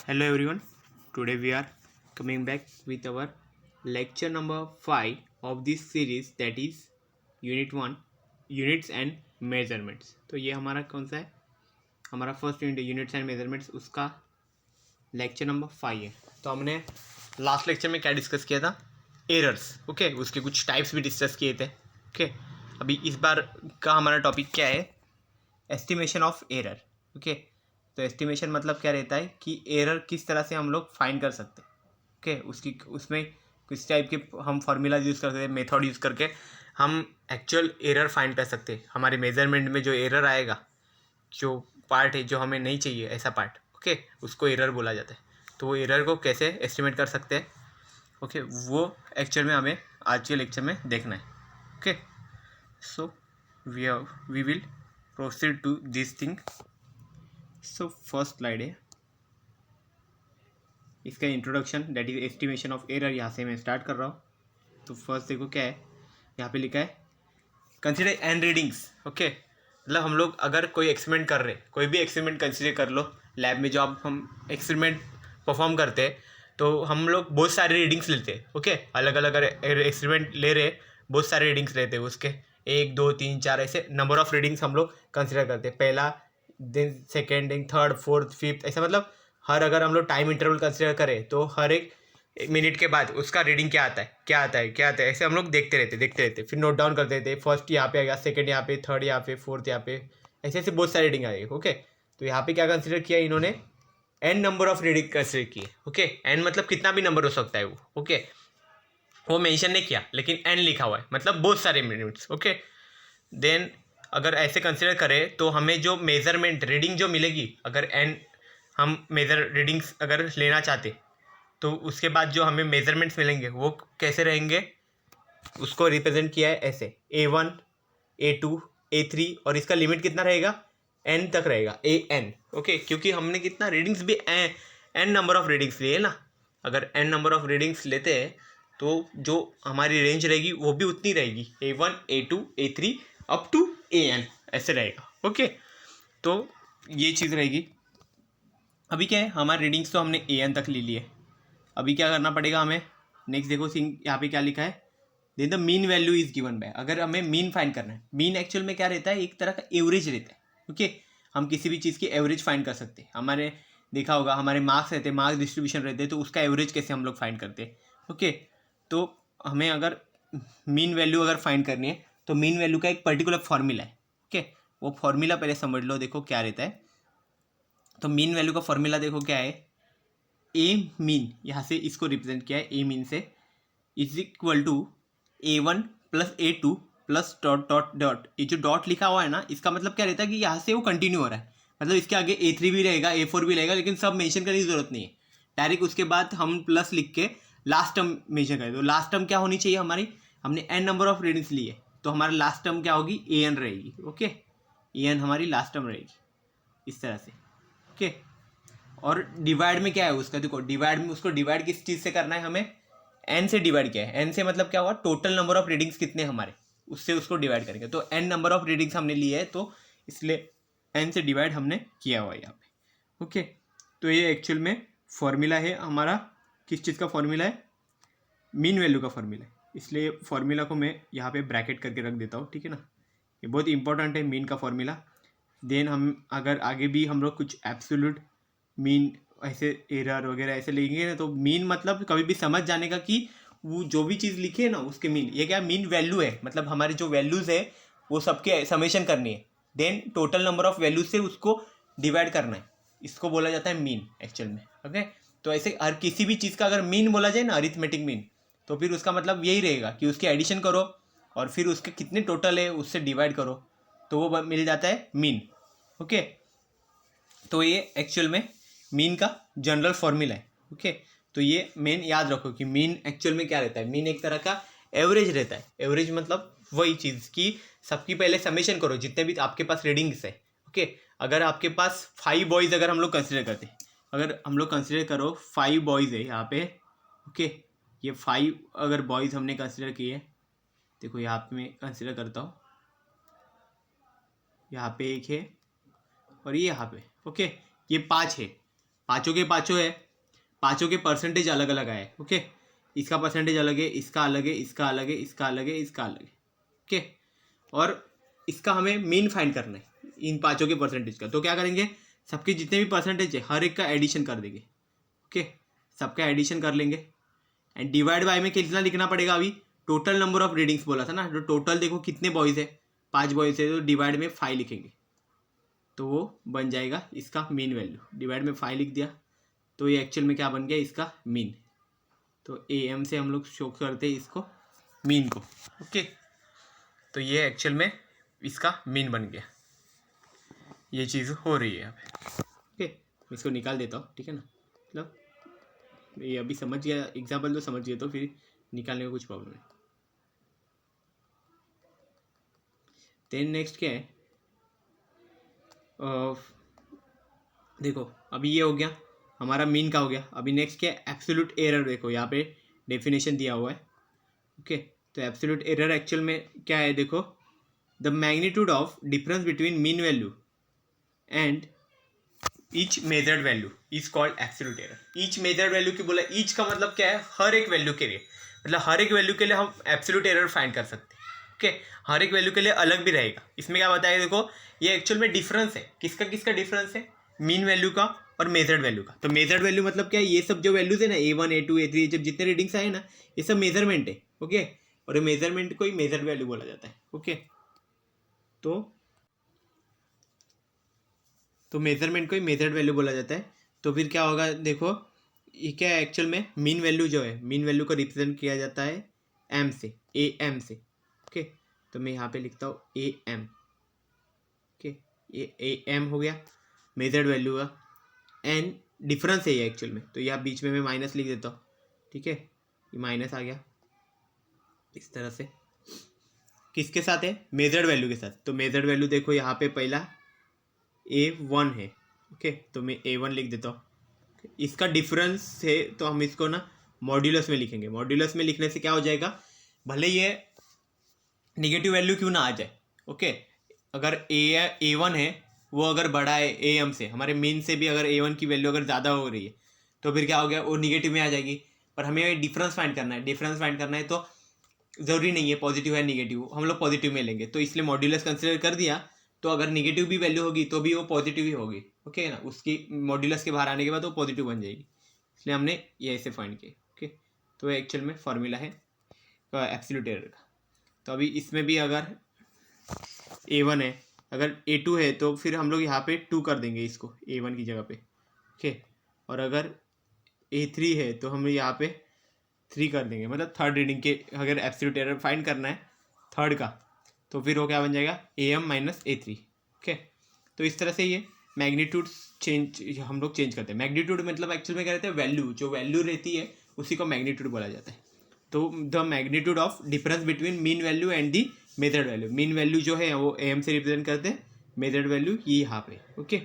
Hello everyone. Today we are coming back with our lecture number 5 of this series, that is Unit 1 Units and Measurements. तो ये हमारा कौन सा है? हमारा first unit units and measurements, उसका lecture number 5 है. तो हमने लास्ट लेक्चर में क्या डिस्कस किया था? एरर्स. ओके, उसके कुछ टाइप्स भी डिस्कस किए थे. ओके, अभी इस बार का हमारा टॉपिक क्या है? Estimation of error. ओके, तो एस्टिमेशन मतलब क्या रहता है कि एरर किस तरह से हम लोग फाइंड कर सकते हैं. ओके, उसमें किस टाइप के हम फार्मूलाज यूज़ कर सकते हैं, मेथड यूज़ करके हम एक्चुअल एरर फाइंड कर सकते हैं. हमारे मेजरमेंट में जो एरर आएगा, जो पार्ट है जो हमें नहीं चाहिए ऐसा पार्ट, ओके, उसको एरर बोला जाता है. तो वो एरर को कैसे एस्टिमेट कर सकते हैं, ओके, वो एक्चुअल में हमें आज के लेक्चर में देखना है. Okay, so we will proceed to this thing. So first slide है इसका introduction, that is estimation of error. यहाँ से मैं स्टार्ट कर रहा हूँ. तो फर्स्ट देखो क्या है, यहाँ पे लिखा है कंसिडर एन रीडिंग्स. ओके, मतलब हम लोग अगर कोई एक्सपेरिमेंट कर रहे, कोई भी एक्सपेरिमेंट कंसिडर कर लो, लैब में जो आप हम एक्सपेरिमेंट परफॉर्म करते हैं तो हम लोग बहुत सारे रीडिंग्स लेते हैं. ओके, अलग अलग एक्सपेरिमेंट ले रहे, बहुत सारे रीडिंग्स लेते हैं. उसके 1 2 3 4 ऐसे नंबर ऑफ रीडिंग्स हम लोग कंसिडर करते हैं. पहला, then second, then third, fourth, fifth, ऐसा मतलब हर अगर हम लोग टाइम इंटरवल कंसिडर करें तो हर एक मिनट के बाद उसका रीडिंग क्या आता है, क्या आता है, क्या आता है, ऐसे हम लोग देखते रहते फिर नोट डाउन करते थे. फर्स्ट यहाँ पे आ गया, सेकंड यहाँ पे, थर्ड यहाँ पे, फोर्थ यहाँ पे, ऐसे ऐसे बहुत सारे रीडिंग आएगी. ओके, तो यहाँ पे क्या कंसिडर किया इन्होंने? N number of reading consider किए. ओके, एन मतलब कितना भी नंबर हो सकता है वो. ओके, वो मेंशन नहीं किया लेकिन एन लिखा हुआ है, मतलब बहुत सारे मिनट्स. ओके, देन अगर ऐसे कंसिडर करें तो हमें जो मेजरमेंट रीडिंग जो मिलेगी, अगर एन हम मेजर रीडिंग्स अगर लेना चाहते तो उसके बाद जो हमें मेजरमेंट्स मिलेंगे वो कैसे रहेंगे, उसको रिप्रेजेंट किया है ऐसे: A1, A2, A3, और इसका लिमिट कितना रहेगा? एन तक रहेगा, AN. ओके, क्योंकि हमने कितना रीडिंग्स भी एन नंबर ऑफ रीडिंग्स लिए ना. अगर एन नंबर ऑफ रीडिंग्स लेते हैं तो जो हमारी रेंज रहेगी वो भी उतनी रहेगी, A1, A2, A3 up to AN, ऐसे रहेगा. ओके, तो ये चीज़ रहेगी. अभी क्या है, हमारी रीडिंग्स तो हमने AN तक ले लिए. अभी क्या करना पड़ेगा हमें? नेक्स्ट देखो सिंग, यहाँ पे क्या लिखा है? Then the mean value is given by. अगर हमें मीन फाइंड करना है, मीन एक्चुअल में क्या रहता है? एक तरह का एवरेज रहता है. ओके, हम किसी भी चीज़ की एवरेज फाइंड कर सकते हैं. हमारे देखा होगा हमारे मार्क्स रहते हैं, मार्क्स डिस्ट्रीब्यूशन रहते हैं, तो उसका एवरेज कैसे हम लोग फाइंड करते हैं. ओके, तो हमें अगर मीन वैल्यू अगर फाइंड करनी है तो मीन वैल्यू का एक पर्टिकुलर फॉर्मूला है. ओके, वो फॉर्मूला पहले समझ लो. देखो क्या रहता है. तो मीन वैल्यू का फॉर्मूला देखो क्या है. ए मीन, यहाँ से इसको रिप्रेजेंट किया है ए मीन से, is equal to A1 plus A2 plus dot dot dot. ये जो डॉट लिखा हुआ है ना, इसका मतलब क्या रहता है कि यहाँ से वो कंटिन्यू हो रहा है. मतलब इसके आगे A3 भी रहेगा, A4 भी रहेगा, लेकिन सब मेंशन करने की जरूरत नहीं है. डायरेक्ट उसके बाद हम प्लस लिख के लास्ट टर्म मेंशन करें. तो लास्ट टर्म क्या होनी चाहिए हमारी? हमने n नंबर ऑफ रीडिंग्स लिए, तो हमारा लास्ट टर्म क्या होगी? AN रहेगी. ओके, AN हमारी लास्ट टर्म रहेगी इस तरह से. ओके, और डिवाइड में क्या है उसका? देखो डिवाइड में, उसको डिवाइड किस चीज़ से करना है हमें? एन से डिवाइड किया है. एन से मतलब क्या हुआ? टोटल नंबर ऑफ रीडिंग्स कितने हमारे, उससे उसको डिवाइड करेंगे. तो एन नंबर ऑफ रीडिंग्स हमने लिए है, तो इसलिए एन से डिवाइड हमने किया हुआ है यहाँ पे. ओके, तो ये एक्चुअल में फॉर्मूला है हमारा. किस चीज़ का फॉर्मूला है? मीन वैल्यू का फॉर्मूला है. इसलिए फॉर्मूला को मैं यहाँ पे ब्रैकेट करके रख देता हूँ. ठीक है ना, ये बहुत इंपॉर्टेंट है मीन का फॉर्मूला. देन हम अगर आगे भी हम लोग कुछ एब्सोल्यूट मीन ऐसे एरर वगैरह ऐसे लिखेंगे ना, तो मीन मतलब कभी भी समझ जाने का कि वो जो भी चीज़ लिखी है ना उसके मीन, ये क्या मीन वैल्यू है. मतलब हमारे जो वैल्यूज़ है वो सबके समेशन करनी है, then total number of values से उसको डिवाइड करना है. इसको बोला जाता है मीन एक्चुअल में. ओके, तो ऐसे हर किसी भी चीज़ का अगर मीन बोला जाए ना, अरिथमेटिक मीन, तो फिर उसका मतलब यही रहेगा कि उसकी एडिशन करो और फिर उसके कितने टोटल है उससे डिवाइड करो, तो वो मिल जाता है मीन. ओके, तो ये एक्चुअल में मीन का जनरल फॉर्मूला है. ओके, तो ये मेन याद रखो कि मीन एक्चुअल में क्या रहता है. मीन एक तरह का एवरेज रहता है. एवरेज मतलब वही चीज़ कि सबकी पहले समेशन करो जितने भी आपके पास रीडिंग्स है. ओके, अगर आपके पास 5 बॉयज़ अगर हम लोग कंसिडर करते हैं, अगर हम लोग कंसिडर करो 5 बॉयज़ है यहाँ पे. ओके, ये 5 अगर बॉयज़ हमने कंसिडर किए, देखो यहाँ पे मैं कंसिडर करता हूँ, यहाँ पे एक है और ये यहाँ पे. ओके, ये 5 है. पाँचों के पाँचों है, पाँचों के परसेंटेज अलग अलग आए। ओके, इसका परसेंटेज अलग है, इसका अलग है, इसका अलग है, इसका अलग है, इसका अलग है। ओके, और इसका हमें मीन फाइंड करना है इन पाँचों के परसेंटेज का। तो क्या करेंगे, सबके जितने भी परसेंटेज है हर एक का एडिशन कर देंगे। ओके, सबका एडिशन कर लेंगे एंड डिवाइड बाय में कितना लिखना पड़ेगा, अभी टोटल नंबर ऑफ रीडिंग्स बोला था ना, तो टोटल देखो कितने बॉयज़ है, 5 बॉयज़ है, तो डिवाइड में 5 लिखेंगे तो वो बन जाएगा इसका मीन वैल्यू। डिवाइड में 5 लिख दिया तो ये एक्चुअल में क्या बन गया, इसका मीन। तो AM से हम लोग शो करते हैं इसको मीन को। ओके, तो ये एक्चुअल में इसका मीन बन गया, ये चीज़ हो रही है यहाँ पे। ओके, इसको निकाल देता हूँ, ठीक है ना, मतलब ये अभी समझ गया, एग्जाम्पल तो समझ गया, तो फिर निकालने में कुछ प्रॉब्लम नहीं। देन नेक्स्ट क्या है, देखो अभी ये हो गया हमारा मीन का हो गया। अभी नेक्स्ट क्या है, एब्सोल्यूट एरर। देखो यहाँ पे डेफिनेशन दिया हुआ है। ओके, तो एब्सोल्यूट एरर एक्चुअल में क्या है, देखो the magnitude of difference between mean value and each measured value is called absolute error. Each measured value की बोला, ईच का मतलब क्या है, हर एक वैल्यू के लिए, मतलब हर एक वैल्यू के लिए हम एब्सोल्यूट एरर फाइंड कर सकते हैं। ओके, हर एक वैल्यू के लिए अलग भी रहेगा। इसमें क्या बताया, देखो ये एक्चुअल में डिफरेंस है, किसका किसका डिफरेंस है, मीन वैल्यू का और मेजर्ड वैल्यू का। तो मेजर्ड वैल्यू मतलब क्या है, ये सब जो वैल्यूज है ना, A1 A2 A3 जब जितने रीडिंग्स आए ना, ये सब मेजरमेंट है। ओके, और ये मेजरमेंट को ही मेजर्ड वैल्यू बोला जाता है। ओके, तो मेजरमेंट को ही मेजर्ड वैल्यू बोला जाता है। तो फिर क्या होगा, देखो ये क्या है, एक्चुअल में मीन वैल्यू जो है, मीन वैल्यू को रिप्रेजेंट किया जाता है एम से, AM से। ओके, तो मैं यहाँ पे लिखता हूँ AM। ओके, ये AM हो गया मेजर्ड वैल्यू का, एंड डिफरेंस है ये एक्चुअल में, तो यहाँ बीच में मैं माइनस लिख देता हूँ। ठीक है, ये माइनस आ गया इस तरह से, किसके साथ है, मेजर्ड वैल्यू के साथ। तो मेजर्ड वैल्यू देखो यहाँ पे पहला A1 है। ओके, तो मैं A1 लिख देता हूँ। इसका डिफरेंस है तो हम इसको ना मॉड्यूलस में लिखेंगे। मॉड्यूलस में लिखने से क्या हो जाएगा, भले ये निगेटिव वैल्यू क्यों ना आ जाए। ओके, अगर A1 है वो अगर बड़ा है AM से, हमारे मीन से भी अगर A1 की वैल्यू अगर ज़्यादा हो रही है तो फिर क्या हो गया, वो निगेटिव में आ जाएगी। पर हमें डिफरेंस फाइंड करना है, डिफरेंस फाइंड करना है तो ज़रूरी नहीं है पॉजिटिव है निगेटिव, हम लोग पॉजिटिव में लेंगे। तो इसलिए मॉड्यूलस कंसिडर कर दिया, तो अगर निगेटिव भी वैल्यू होगी तो भी वो पॉजिटिव ही होगी। ओके ना, उसकी मॉड्यूलस के बाहर आने के बाद वो पॉजिटिव बन जाएगी, इसलिए हमने ये ऐसे फाइंड किया। ओके, तो एक्चुअल में फॉर्मूला है एब्सोल्यूट एरर का। तो अभी इसमें भी अगर A1 है, अगर A2 है तो फिर हम लोग यहाँ पे 2 कर देंगे इसको A1 की जगह पे। ओके, और अगर A3 है तो हम यहाँ पे 3 कर देंगे, मतलब थर्ड रीडिंग के अगर एब्सोल्यूट एरर फाइंड करना है थर्ड का, तो फिर वो क्या बन जाएगा, AM माइनस A3। ओके, तो इस तरह से ये मैग्नीट्यूड चेंज हम लोग चेंज करते हैं। मैग्नीट्यूड मतलब एक्चुअल में क्या रहता है, वैल्यू, जो वैल्यू रहती है उसी को मैग्नीट्यूड बोला जाता है। तो the magnitude of difference between mean value and the measured value. Mean value जो है वो AM से रिप्रेजेंट करते हैं, मेजर्ड वैल्यू ये यहाँ पे। ओके,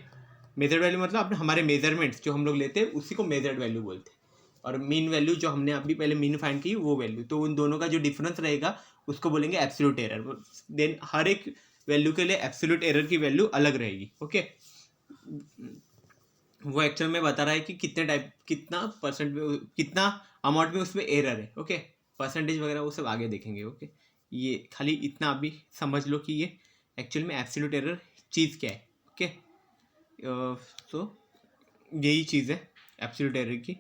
मेजर्ड वैल्यू मतलब अपने हमारे मेजरमेंट्स जो हम लोग लेते हैं उसी को मेजर्ड वैल्यू बोलते हैं, और मीन वैल्यू जो हमने अभी पहले मीन फाइंड की वो वैल्यू। तो उन दोनों का जो डिफरेंस रहेगा उसको बोलेंगे एब्सोल्यूट एरर। देन हर एक वैल्यू के लिए एब्सोल्यूट एरर की वैल्यू अलग रहेगी। ओके, वो एक्चुअल में बता रहा है कि कितने टाइप, कितना परसेंट में, कितना अमाउंट में उसमें एरर है। ओके, परसेंटेज वगैरह वो सब आगे देखेंगे। ओके, ये खाली इतना अभी समझ लो कि ये एक्चुअल में एब्सोल्यूट एरर चीज़ क्या है। ओके, तो यही चीज़ है एब्सोल्यूट एरर की।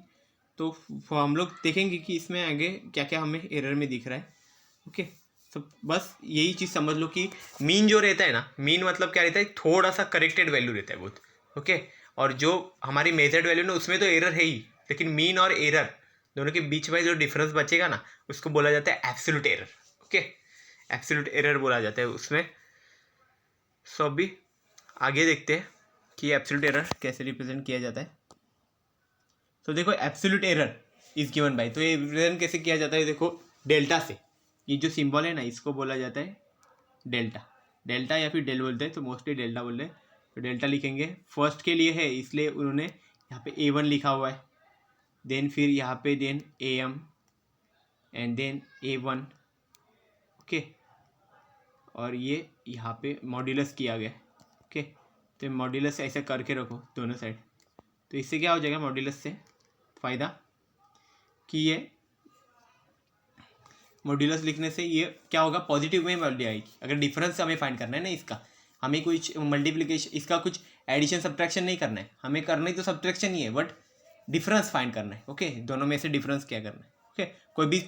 तो हम लोग देखेंगे कि इसमें आगे क्या क्या हमें एरर में दिख रहा है। ओके, तो बस यही चीज़ समझ लो कि मीन जो रहता है ना, मीन मतलब क्या रहता है, थोड़ा सा करेक्टेड वैल्यू रहता है बहुत। ओके, और जो हमारी मेजर्ड वैल्यू ना उसमें तो एरर है ही, लेकिन मीन और एरर दोनों के बीच में जो डिफरेंस बचेगा ना उसको बोला जाता है absolute error. Okay, absolute error बोला जाता है उसमें। सो अभी आगे देखते हैं कि एब्सोल्यूट एरर कैसे रिप्रेजेंट किया जाता है। तो देखो absolute error is given bye, तो ये रिप्रेजेंट कैसे किया जाता है, देखो डेल्टा से। ये जो सिंबल है ना इसको बोला जाता है डेल्टा, डेल्टा या फिर डेल बोलते हैं, तो मोस्टली डेल्टा बोलते हैं। तो डेल्टा लिखेंगे, फर्स्ट के लिए है इसलिए उन्होंने यहाँ पे A1 लिखा हुआ है, देन फिर यहाँ पे then AM and then A1। Okay, और ये यहाँ पे मॉड्यूलस किया गया। ओके, तो मॉड्यूलस ऐसे करके रखो दोनों साइड। तो इससे क्या हो जाएगा मॉड्यूलस से फ़ायदा कि ये मॉड्यूलस लिखने से ये क्या होगा, पॉजिटिव में वैल्यू आएगी। अगर डिफरेंस हमें फाइंड करना है ना, इसका हमें कुछ मल्टीप्लिकेशन, इसका कुछ एडिशन सब्ट्रैक्शन नहीं करना है, हमें करना ही तो सब्ट्रैक्शन ही है, बट डिफरेंस फाइंड करना है। ओके, दोनों में से डिफरेंस क्या करना है। ओके, कोई भी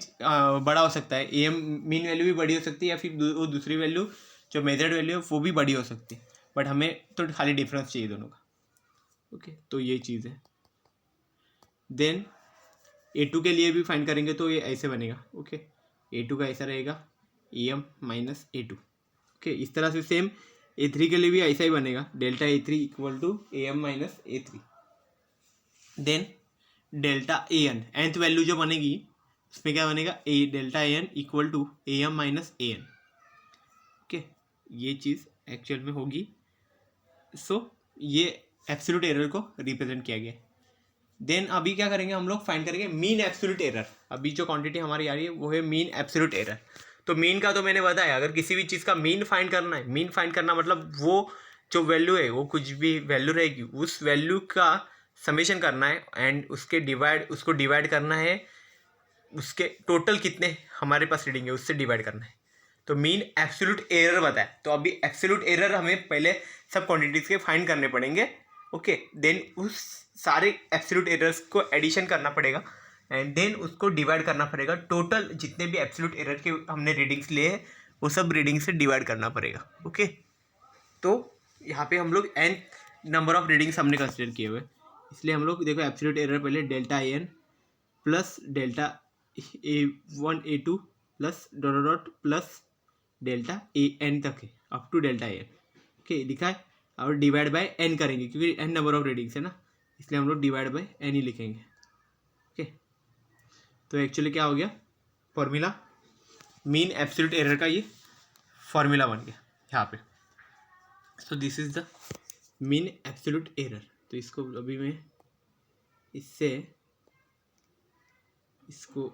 बड़ा हो सकता है, एम मीन वैल्यू भी बड़ी हो सकती है, या फिर वो दूसरी वैल्यू जो मेजर्ड वैल्यू है वो भी बड़ी हो सकती है, बट हमें तो खाली डिफरेंस चाहिए दोनों का। ओके, तो ये चीज़ है। देन A2 के लिए भी फाइंड करेंगे तो ये ऐसे बनेगा। ओके, A2 का ऐसा रहेगा AM माइनस A2। ओके, इस तरह से सेम A3 के लिए भी ऐसा ही बनेगा, delta A3 equal to AM minus A3। Then delta AN, nth value जो बनेगी उसमें क्या बनेगा, delta AN equal to AM minus AN। Okay, ये चीज़ एक्चुअल में होगी। सो ये एब्सोल्यूट एरर को रिप्रेजेंट किया गया। देन अभी क्या करेंगे, हम लोग फाइंड करेंगे मीन एब्सोल्यूट एरर। अभी जो क्वांटिटी हमारी आ रही है वो है मीन एब्सोल्यूट एरर। तो मीन का तो मैंने बताया, अगर किसी भी चीज़ का मीन फाइंड करना है, मीन फाइंड करना मतलब वो जो वैल्यू है, वो कुछ भी वैल्यू रहेगी उस वैल्यू का समेशन करना है एंड उसको डिवाइड करना है, उसके टोटल कितने हमारे पास रीडिंग है उससे डिवाइड करना है। तो मीन एब्सोल्यूट एरर बताया। तो अभी एब्सोल्यूट एरर हमें पहले सब क्वांटिटीज़ के फाइंड करने पड़ेंगे। ओके, देन उस सारे एब्सोल्यूट एरर्स को एडिशन करना पड़ेगा एंड देन उसको डिवाइड करना पड़ेगा। टोटल जितने भी एब्सोल्यूट एरर के हमने रीडिंग्स लिए हैं वो सब रीडिंग से डिवाइड करना पड़ेगा। ओके, तो यहाँ पे हम लोग n नंबर ऑफ रीडिंग्स हमने कंसिडर किए हुए, इसलिए हम लोग देखो एब्सोल्यूट एरर पहले delta AN plus delta A1 A2 plus dot dot plus delta AN तक है, up to delta AN। Okay, लिखा है, और डिवाइड बाय n करेंगे क्योंकि n नंबर ऑफ रीडिंग्स है ना, इसलिए हम लोग डिवाइड बाय n ही लिखेंगे। ओके, तो एक्चुअली क्या हो गया, फॉर्मूला मीन एब्सोल्यूट एरर का ये फॉर्मूला बन गया यहाँ पे। सो this is the mean absolute error. तो इसको अभी मैं इसको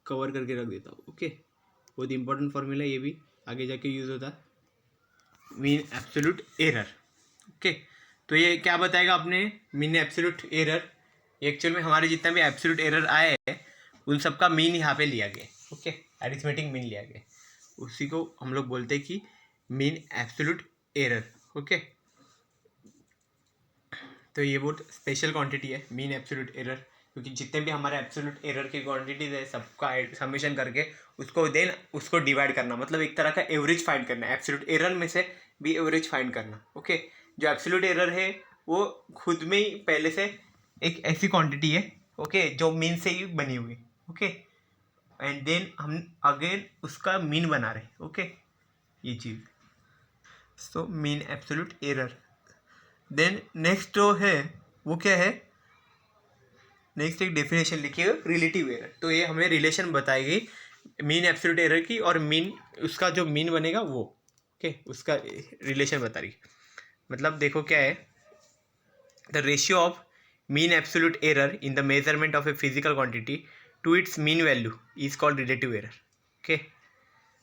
कवर करके रख देता हूँ। ओके, बहुत इंपॉर्टेंट फॉर्मूला, ये भी आगे जाके यूज़ होता है, मीन एब्सोल्यूट एरर। ओके, तो ये क्या बताएगा आपने, मीन एब्सोल्यूट एरर, एक्चुअल में हमारे जितना भी एब्सोल्यूट एरर आए हैं उन सबका मीन यहाँ पे लिया गया। ओके, अरिथमेटिक मीन लिया गया, उसी को हम लोग बोलते हैं कि मीन एब्सोल्यूट एरर। ओके, तो ये बहुत स्पेशल क्वांटिटी है मीन एब्सोल्यूट एरर, क्योंकि जितने भी हमारे एब्सोल्यूट एरर की क्वांटिटीज है सबका समेशन करके उसको डिवाइड करना, मतलब एक तरह का एवरेज फाइंड करना, एब्सोल्यूट एरर में से भी एवरेज फाइंड करना। ओके, जो एब्सोल्यूट एरर है वो खुद में ही पहले से एक ऐसी क्वांटिटी है, ओके, जो मीन से ही बनी हुई। ओके, एंड देन हम अगेन उसका मीन बना रहे। ओके, ये चीज़, so mean absolute error. Then next जो है वो क्या है, नेक्स्ट एक डेफिनेशन लिखिएगा, रिलेटिव एरर। तो ये हमें रिलेशन बताएगी मीन एब्सोल्यूट एरर की और मीन, उसका जो मीन बनेगा वो। ओके, उसका रिलेशन बता रही, मतलब देखो क्या है, the ratio of mean absolute error in the measurement of a physical quantity to its mean value is called relative error. Okay,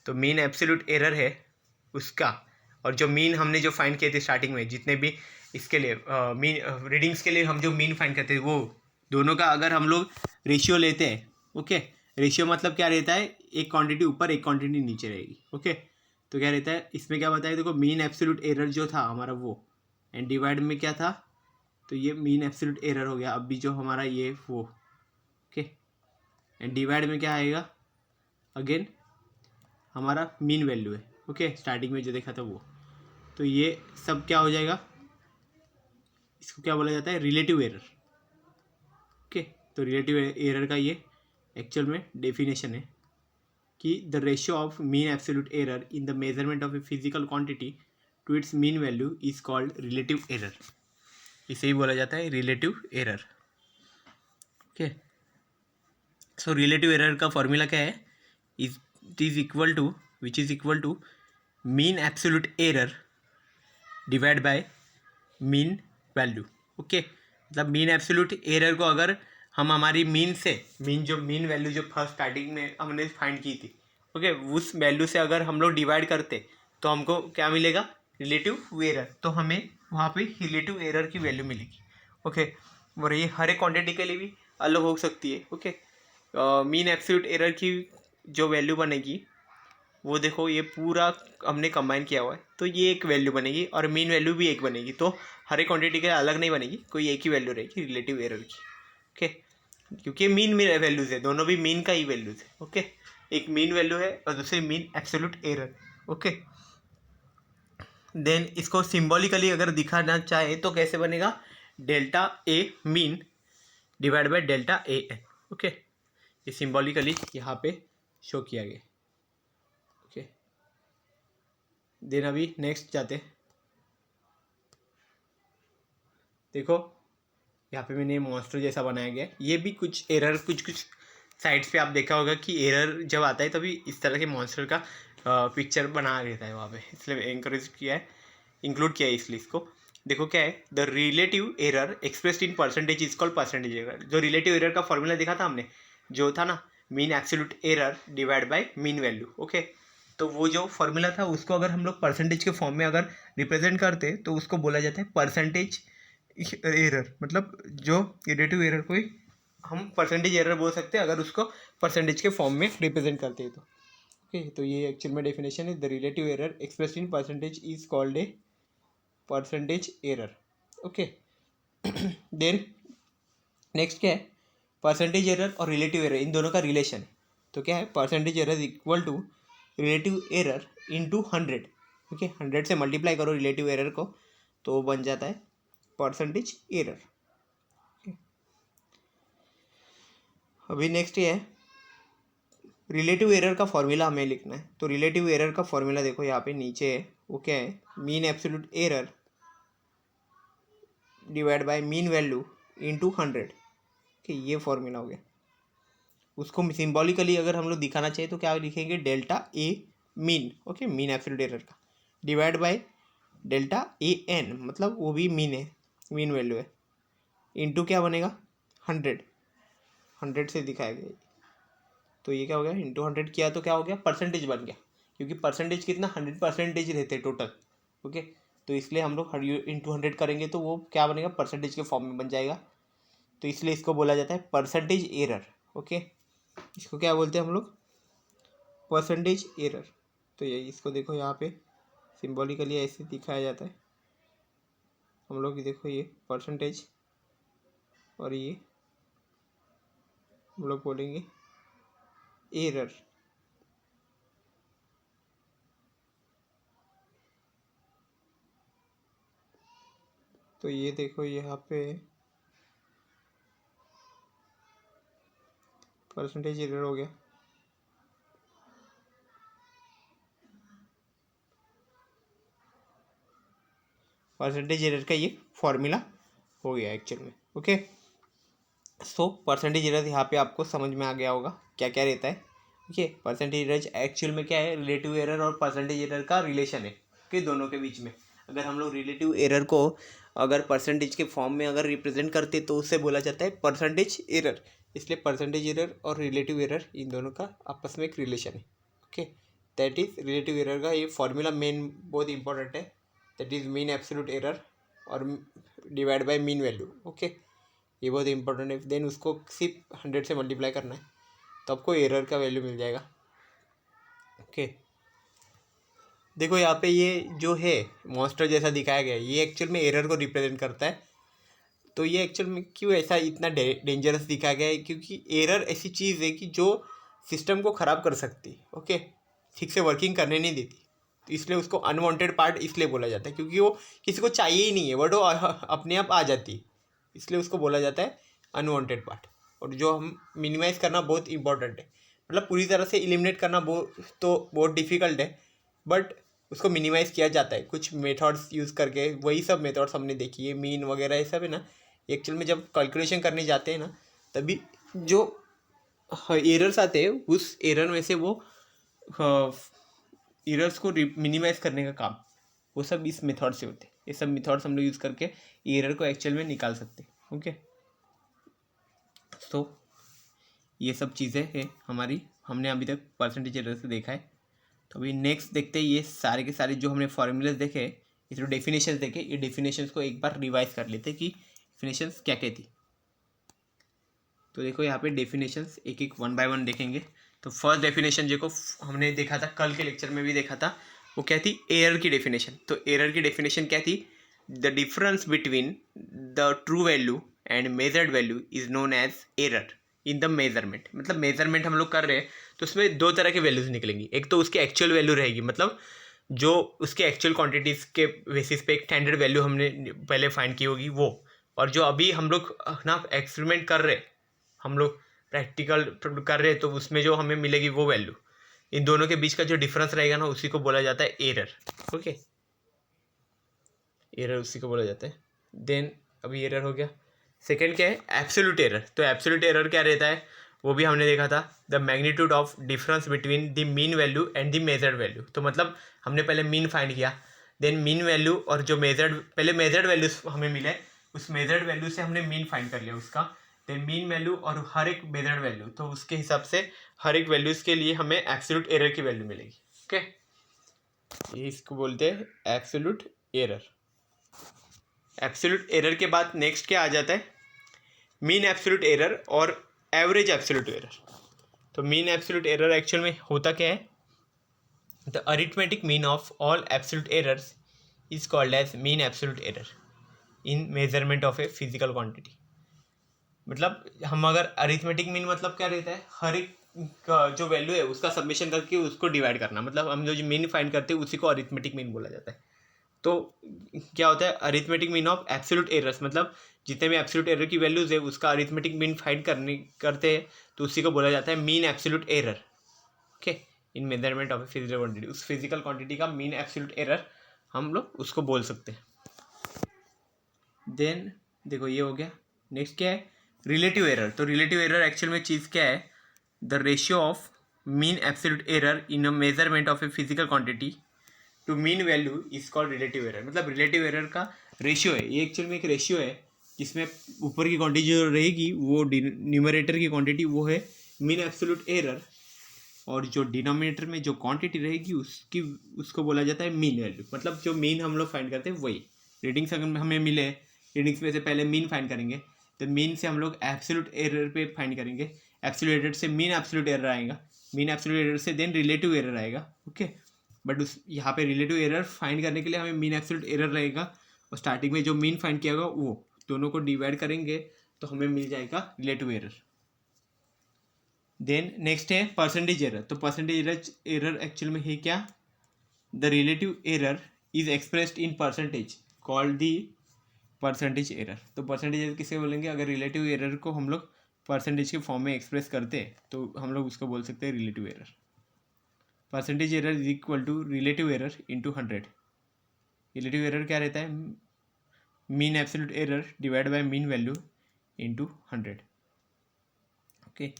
तो मीन एब्सोल्यूट एरर है उसका, और जो मीन हमने जो फाइंड किए थे स्टार्टिंग में, जितने भी इसके लिए मीन रीडिंग्स के लिए हम जो मीन फाइंड करते हैं वो दोनों का अगर हम लोग रेशियो लेते हैं। ओके, रेशियो मतलब क्या रहता है, एक क्वांटिटी ऊपर एक क्वांटिटी नीचे रहेगी। ओके, तो क्या रहता है इसमें, क्या बताया, देखो मीन एब्सोल्यूट एरर जो था हमारा वो, एंड डिवाइड में क्या था, तो ये मीन एब्सोल्यूट एरर हो गया अभी जो हमारा ये वो। ओके, एंड डिवाइड में क्या आएगा, अगेन हमारा मीन वैल्यू है। ओके, स्टार्टिंग में जो देखा था वो, तो ये सब क्या हो जाएगा, इसको क्या बोला जाता है, रिलेटिव एरर। ओके, तो रिलेटिव एरर का ये एक्चुअल में डेफिनेशन है कि the ratio of mean absolute error in the measurement of a physical quantity to its mean value is called relative error. इसे ही बोला जाता है relative error. Okay, so relative error का फॉर्मूला क्या है, it is equal to, which is equal to mean absolute error divide by mean value. Okay, मतलब mean absolute error को अगर हम हमारी मीन से, मीन वैल्यू जो फर्स्ट स्टार्टिंग में हमने फाइंड की थी, ओके, उस वैल्यू से अगर हम लोग डिवाइड करते तो हमको क्या मिलेगा, रिलेटिव एरर। तो हमें वहाँ पे रिलेटिव एरर की वैल्यू मिलेगी। ओके, और ये हर एक क्वांटिटी के लिए भी अलग हो सकती है। ओके, मीन एब्सोल्यूट एरर की जो वैल्यू बनेगी वो देखो, ये पूरा हमने कंबाइन किया हुआ है, तो ये एक वैल्यू बनेगी और मीन वैल्यू भी एक बनेगी। तो हर एक क्वांटिटी के अलग नहीं बनेगी, कोई एक ही वैल्यू रहेगी रिलेटिव एरर की। ओके, क्योंकि मीन वैल्यूज है, दोनों भी मीन का ही वैल्यूज है। ओके, एक मीन वैल्यू है और दूसरी mean absolute error. Okay, then इसको सिंबॉलिकली अगर दिखाना चाहे तो कैसे बनेगा, delta A mean divide by delta A N. Okay, ये सिंबॉलिकली यहाँ पे शो किया गया। ओके, देन अभी नेक्स्ट जाते, देखो यहाँ पे मैंने मॉन्स्टर जैसा बनाया गया। ये भी कुछ एरर, कुछ साइड्स पे आप देखा होगा कि एरर जब आता है तभी इस तरह के मॉन्स्टर का पिक्चर बना रहता है वहाँ पे, इसलिए एनकरेज किया है, इंक्लूड किया है इसलिए इसको। देखो क्या है, the relative error expressed in percentage is called percentage error. जो रिलेटिव एरर का फॉर्मूला देखा था हमने, जो था ना mean absolute error divide by mean value. Okay, तो वो जो फॉर्मूला था उसको अगर हम लोग परसेंटेज के फॉर्म में अगर रिप्रेजेंट करते तो उसको बोला जाता है परसेंटेज एरर। मतलब जो रिलेटिव एरर को ही हम परसेंटेज एरर बोल सकते हैं अगर उसको परसेंटेज के फॉर्म में रिप्रेजेंट करते हैं तो। ओके, तो ये एक्चुअल में डेफिनेशन है, the relative error expressed in percentage is called a percentage error. Okay, then next क्या है, परसेंटेज एरर और रिलेटिव एरर इन दोनों का रिलेशन है। तो क्या है, percentage error equal to relative error into 100। Okay, 100 से मल्टीप्लाई करो रिलेटिव एरर को तो बन जाता है परसेंटेज एरर। अभी नेक्स्ट ये है, रिलेटिव एरर का फॉर्मूला हमें लिखना है। तो रिलेटिव एरर का फॉर्मूला देखो यहाँ पे नीचे है, वो क्या है, mean absolute error divide by mean value into 100। कि ये फॉर्मूला हो गया। उसको सिंबॉलिकली अगर हम लोग दिखाना चाहिए तो क्या लिखेंगे, delta A mean. Okay, mean absolute error का divide by delta A N, मतलब वो भी मीन है, मीन वैल्यू है, इंटू क्या बनेगा 100 से दिखाया गया। तो ये क्या हो गया, इंटू 100 किया तो क्या हो गया, परसेंटेज बन गया, क्योंकि परसेंटेज कितना 100% रहते टोटल। ओके, तो इसलिए हम लोग इंटू 100 करेंगे तो वो क्या बनेगा, परसेंटेज के फॉर्म में बन जाएगा। तो इसलिए इसको बोला जाता है परसेंटेज एरर। ओके, इसको क्या बोलते हैं हम लोग, परसेंटेज एरर। तो ये इसको देखो यहाँ पे सिंबॉलिकली ऐसे दिखाया जाता है हम लोग, देखो ये परसेंटेज और ये हम लोग बोलेंगे एरर। तो ये देखो यहाँ पे परसेंटेज एरर हो गया। परसेंटेज एरर का ये फॉर्मूला हो गया एक्चुअल में। ओके, सो परसेंटेज एरर यहाँ पे आपको समझ में आ गया होगा क्या क्या रहता है। ओके, परसेंटेज एरर एक्चुअल में क्या है, रिलेटिव एरर और परसेंटेज एरर का रिलेशन है कि दोनों के बीच में। अगर हम लोग रिलेटिव एरर को अगर परसेंटेज के फॉर्म में अगर रिप्रेजेंट करते तो उससे बोला जाता है परसेंटेज एरर। इसलिए परसेंटेज एरर और रिलेटिव एरर इन दोनों का आपस में एक रिलेशन है। Okay, that is relative error का ये फॉर्मूला मेन बहुत इंपॉर्टेंट है, that is mean absolute error और divide by mean value. Okay, ये बहुत इंपॉर्टेंट है। देन उसको सिर्फ 100 से मल्टीप्लाई करना है तो आपको एरर का वैल्यू मिल जाएगा। ओके, देखो यहाँ पे ये जो है मॉन्स्टर जैसा दिखाया गया है, ये एक्चुअल में एरर को रिप्रेजेंट करता है। तो ये एक्चुअल में क्यों ऐसा इतना डेंजरस दिखाया गया है, क्योंकि एरर ऐसी चीज़ है कि जो सिस्टम को ख़राब कर सकती है। ओके, ठीक से वर्किंग करने नहीं देती, तो इसलिए उसको अनवांटेड पार्ट इसलिए बोला जाता है, क्योंकि वो किसी को चाहिए ही नहीं है, बट वो अपने आप आ जाती है, इसलिए उसको बोला जाता है अनवांटेड पार्ट। और जो हम मिनिमाइज़ करना बहुत इंपॉर्टेंट है, मतलब पूरी तरह से एलिमिनेट करना बहुत डिफ़िकल्ट है, बट उसको मिनिमाइज़ किया जाता है कुछ मेथड्स यूज़ करके। वही सब मेथड्स हमने देखी है, मीन वगैरह ये सब है ना, एक्चुअल में जब कैलकुलेशन करने जाते हैं ना तभी जो एरर्स आते हैं उस एरर में से वो एरर्स को मिनिमाइज़ करने का काम वो सब इस मेथड से होते हैं। ये सब मेथड्स हम लोग यूज़ करके एरर को एक्चुअल में निकाल सकते हैं। ओके, तो ये सब चीज़ें हैं हमारी, हमने अभी तक परसेंटेज एरर से देखा है। तो अभी नेक्स्ट देखते हैं, ये सारे के सारे जो हमने फॉर्मूलाज देखे, ये जो डेफिनेशंस देखे, ये डेफिनेशंस को एक बार रिवाइज कर लेते हैं कि डेफिनेशंस क्या क्या थी। तो देखो यहाँ पे डेफिनेशंस एक एक वन बाय वन देखेंगे। तो फर्स्ट डेफिनेशन जो को हमने देखा था, कल के लेक्चर में भी देखा था, वो क्या थी, एरर की डेफिनेशन। तो एरर की डेफिनेशन क्या थी, the difference between the true value and measured value is known as error in the measurement. मतलब मेजरमेंट हम लोग कर रहे हैं तो उसमें दो तरह के वैल्यूज निकलेंगी। एक तो उसकी एक्चुअल वैल्यू रहेगी, मतलब जो उसके एक्चुअल क्वांटिटीज़ के बेसिस पे एक स्टैंडर्ड वैल्यू हमने पहले फाइंड की होगी वो, और जो अभी हम लोग ना एक्सपेरिमेंट कर रहे, हम लोग प्रैक्टिकल कर रहे, तो उसमें जो हमें मिलेगी वो वैल्यू, इन दोनों के बीच का जो डिफरेंस रहेगा ना, उसी को बोला जाता है एरर। ओके, एरर उसी को बोला जाता है। देन अभी एरर हो गया। सेकेंड क्या है, एब्सोल्यूट एरर। तो एब्सोल्यूट एरर क्या रहता है, वो भी हमने देखा था, the magnitude of difference between the mean value and the measured value. तो मतलब हमने पहले मीन फाइंड किया, देन मीन वैल्यू और जो मेजर्ड, पहले मेजर्ड वैल्यू हमें मिले, उस मेजर्ड वैल्यू से हमने मीन फाइंड कर लिया उसका, देन मीन वैल्यू और हर एक मेजर्ड वैल्यू, तो उसके हिसाब से हर एक वैल्यूज़ के लिए हमें एब्सोल्यूट एरर की वैल्यू मिलेगी। ओके, ये इसको बोलते हैं एब्सोल्यूट एरर। एब्सोल्यूट एरर के बाद नेक्स्ट क्या आ जाता है, मीन एब्सोल्यूट एरर और एवरेज एब्सोल्यूट एरर। तो मीन एब्सोल्यूट एरर एक्चुअल में होता क्या है, the arithmetic mean of all absolute errors is called as mean absolute error in measurement of a physical quantity. मतलब हम अगर अरिथमेटिक मीन मतलब क्या रहता है, हर एक का जो वैल्यू है उसका सबमिशन करके उसको डिवाइड करना, मतलब हम जो मीन फाइंड करते हैं उसी को अरिथमेटिक मीन बोला जाता है। तो क्या होता है, arithmetic mean of absolute errors, मतलब जितने भी एब्सोल्यूट एरर की वैल्यूज है उसका अरिथमेटिक मीन फाइंड करते हैं, तो उसी को बोला जाता है mean absolute error. Okay, in measurement of a physical quantity, उस फिजिकल क्वांटिटी का मीन एब्सोल्यूट एरर हम लोग उसको बोल सकते हैं। देन देखो ये हो गया। नेक्स्ट क्या है, रिलेटिव एरर। तो रिलेटिव एरर एक्चुअल में चीज़ क्या है, the ratio of mean absolute error in a measurement of a physical quantity to mean value is called relative error. मतलब रिलेटिव एरर का रेशियो है, ये एक्चुअल में एक रेशियो है जिसमें ऊपर की क्वांटिटी जो रहेगी वो न्यूमरेटर की क्वांटिटी वो है मीन एब्सोल्यूट एरर, और जो डिनोमिनेटर में जो क्वांटिटी रहेगी उसको बोला जाता है मीन वैल्यू। मतलब जो मीन हम लोग फाइंड करते हैं वही रीडिंग्स अगर हमें मिले, रीडिंग्स में से पहले मीन फाइंड करेंगे, तो मीन से हम लोग एब्सोल्यूट एरर पे फाइंड करेंगे, एब्सोल्यूट एरर से मीन एब्सोल्यूट एरर आएगा, मीन एब्सोल्यूट एरर से देन रिलेटिव एरर आएगा। ओके, बट उस यहाँ पे रिलेटिव एरर फाइंड करने के लिए हमें मीन एब्सोल्यूट एरर रहेगा, और स्टार्टिंग में जो मीन फाइंड किया होगा वो दोनों को डिवाइड करेंगे तो हमें मिल जाएगा रिलेटिव एरर। देन नेक्स्ट है परसेंटेज एरर। तो परसेंटेज एरर एक्चुअल में है क्या, the relative error is expressed in percentage called the percentage error. तो परसेंटेज एरर किसे बोलेंगे, अगर रिलेटिव एरर को हम लोग परसेंटेज के फॉर्म में एक्सप्रेस करते हैं तो हम लोग उसको बोल सकते हैं relative error. Percentage error is equal to relative error into 100। Relative error क्या रहता है, mean absolute error divide by mean value into 100। Okay,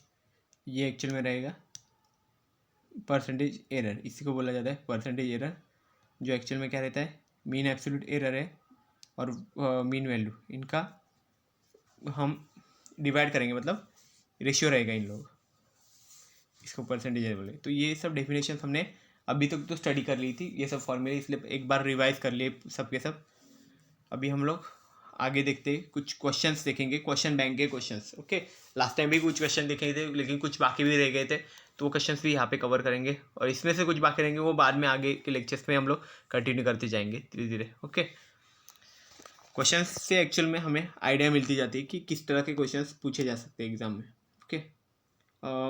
ये एक्चुअल में रहेगा परसेंटेज एरर, इसी को बोला जाता है परसेंटेज एरर, जो एक्चुअल में क्या रहता है, मीन एब्सोल्यूट एरर है और मीन वैल्यू, इनका हम डिवाइड करेंगे, मतलब रेशियो रहेगा इन लोग, इसको परसेंटेज एरर बोले। तो ये सब डेफिनेशन हमने अभी तक तो स्टडी कर ली थी, ये सब फॉर्मूले, इसलिए एक बार रिवाइज कर लिए सब के सब। अभी हम लोग आगे देखते हैं, कुछ क्वेश्चंस देखेंगे, क्वेश्चन बैंक के क्वेश्चंस। ओके, लास्ट टाइम भी कुछ क्वेश्चन देखे थे लेकिन कुछ बाकी भी रह गए थे, तो वो क्वेश्चंस भी यहाँ पे कवर करेंगे, और इसमें से कुछ बाकी रहेंगे वो बाद में आगे के लेक्चर्स में हम लोग कंटिन्यू करते जाएंगे धीरे धीरे। ओके, क्वेश्चंस से एक्चुअल में हमें आइडिया मिलती जाती है कि किस तरह के क्वेश्चंस पूछे जा सकते हैं एग्जाम में। ओके,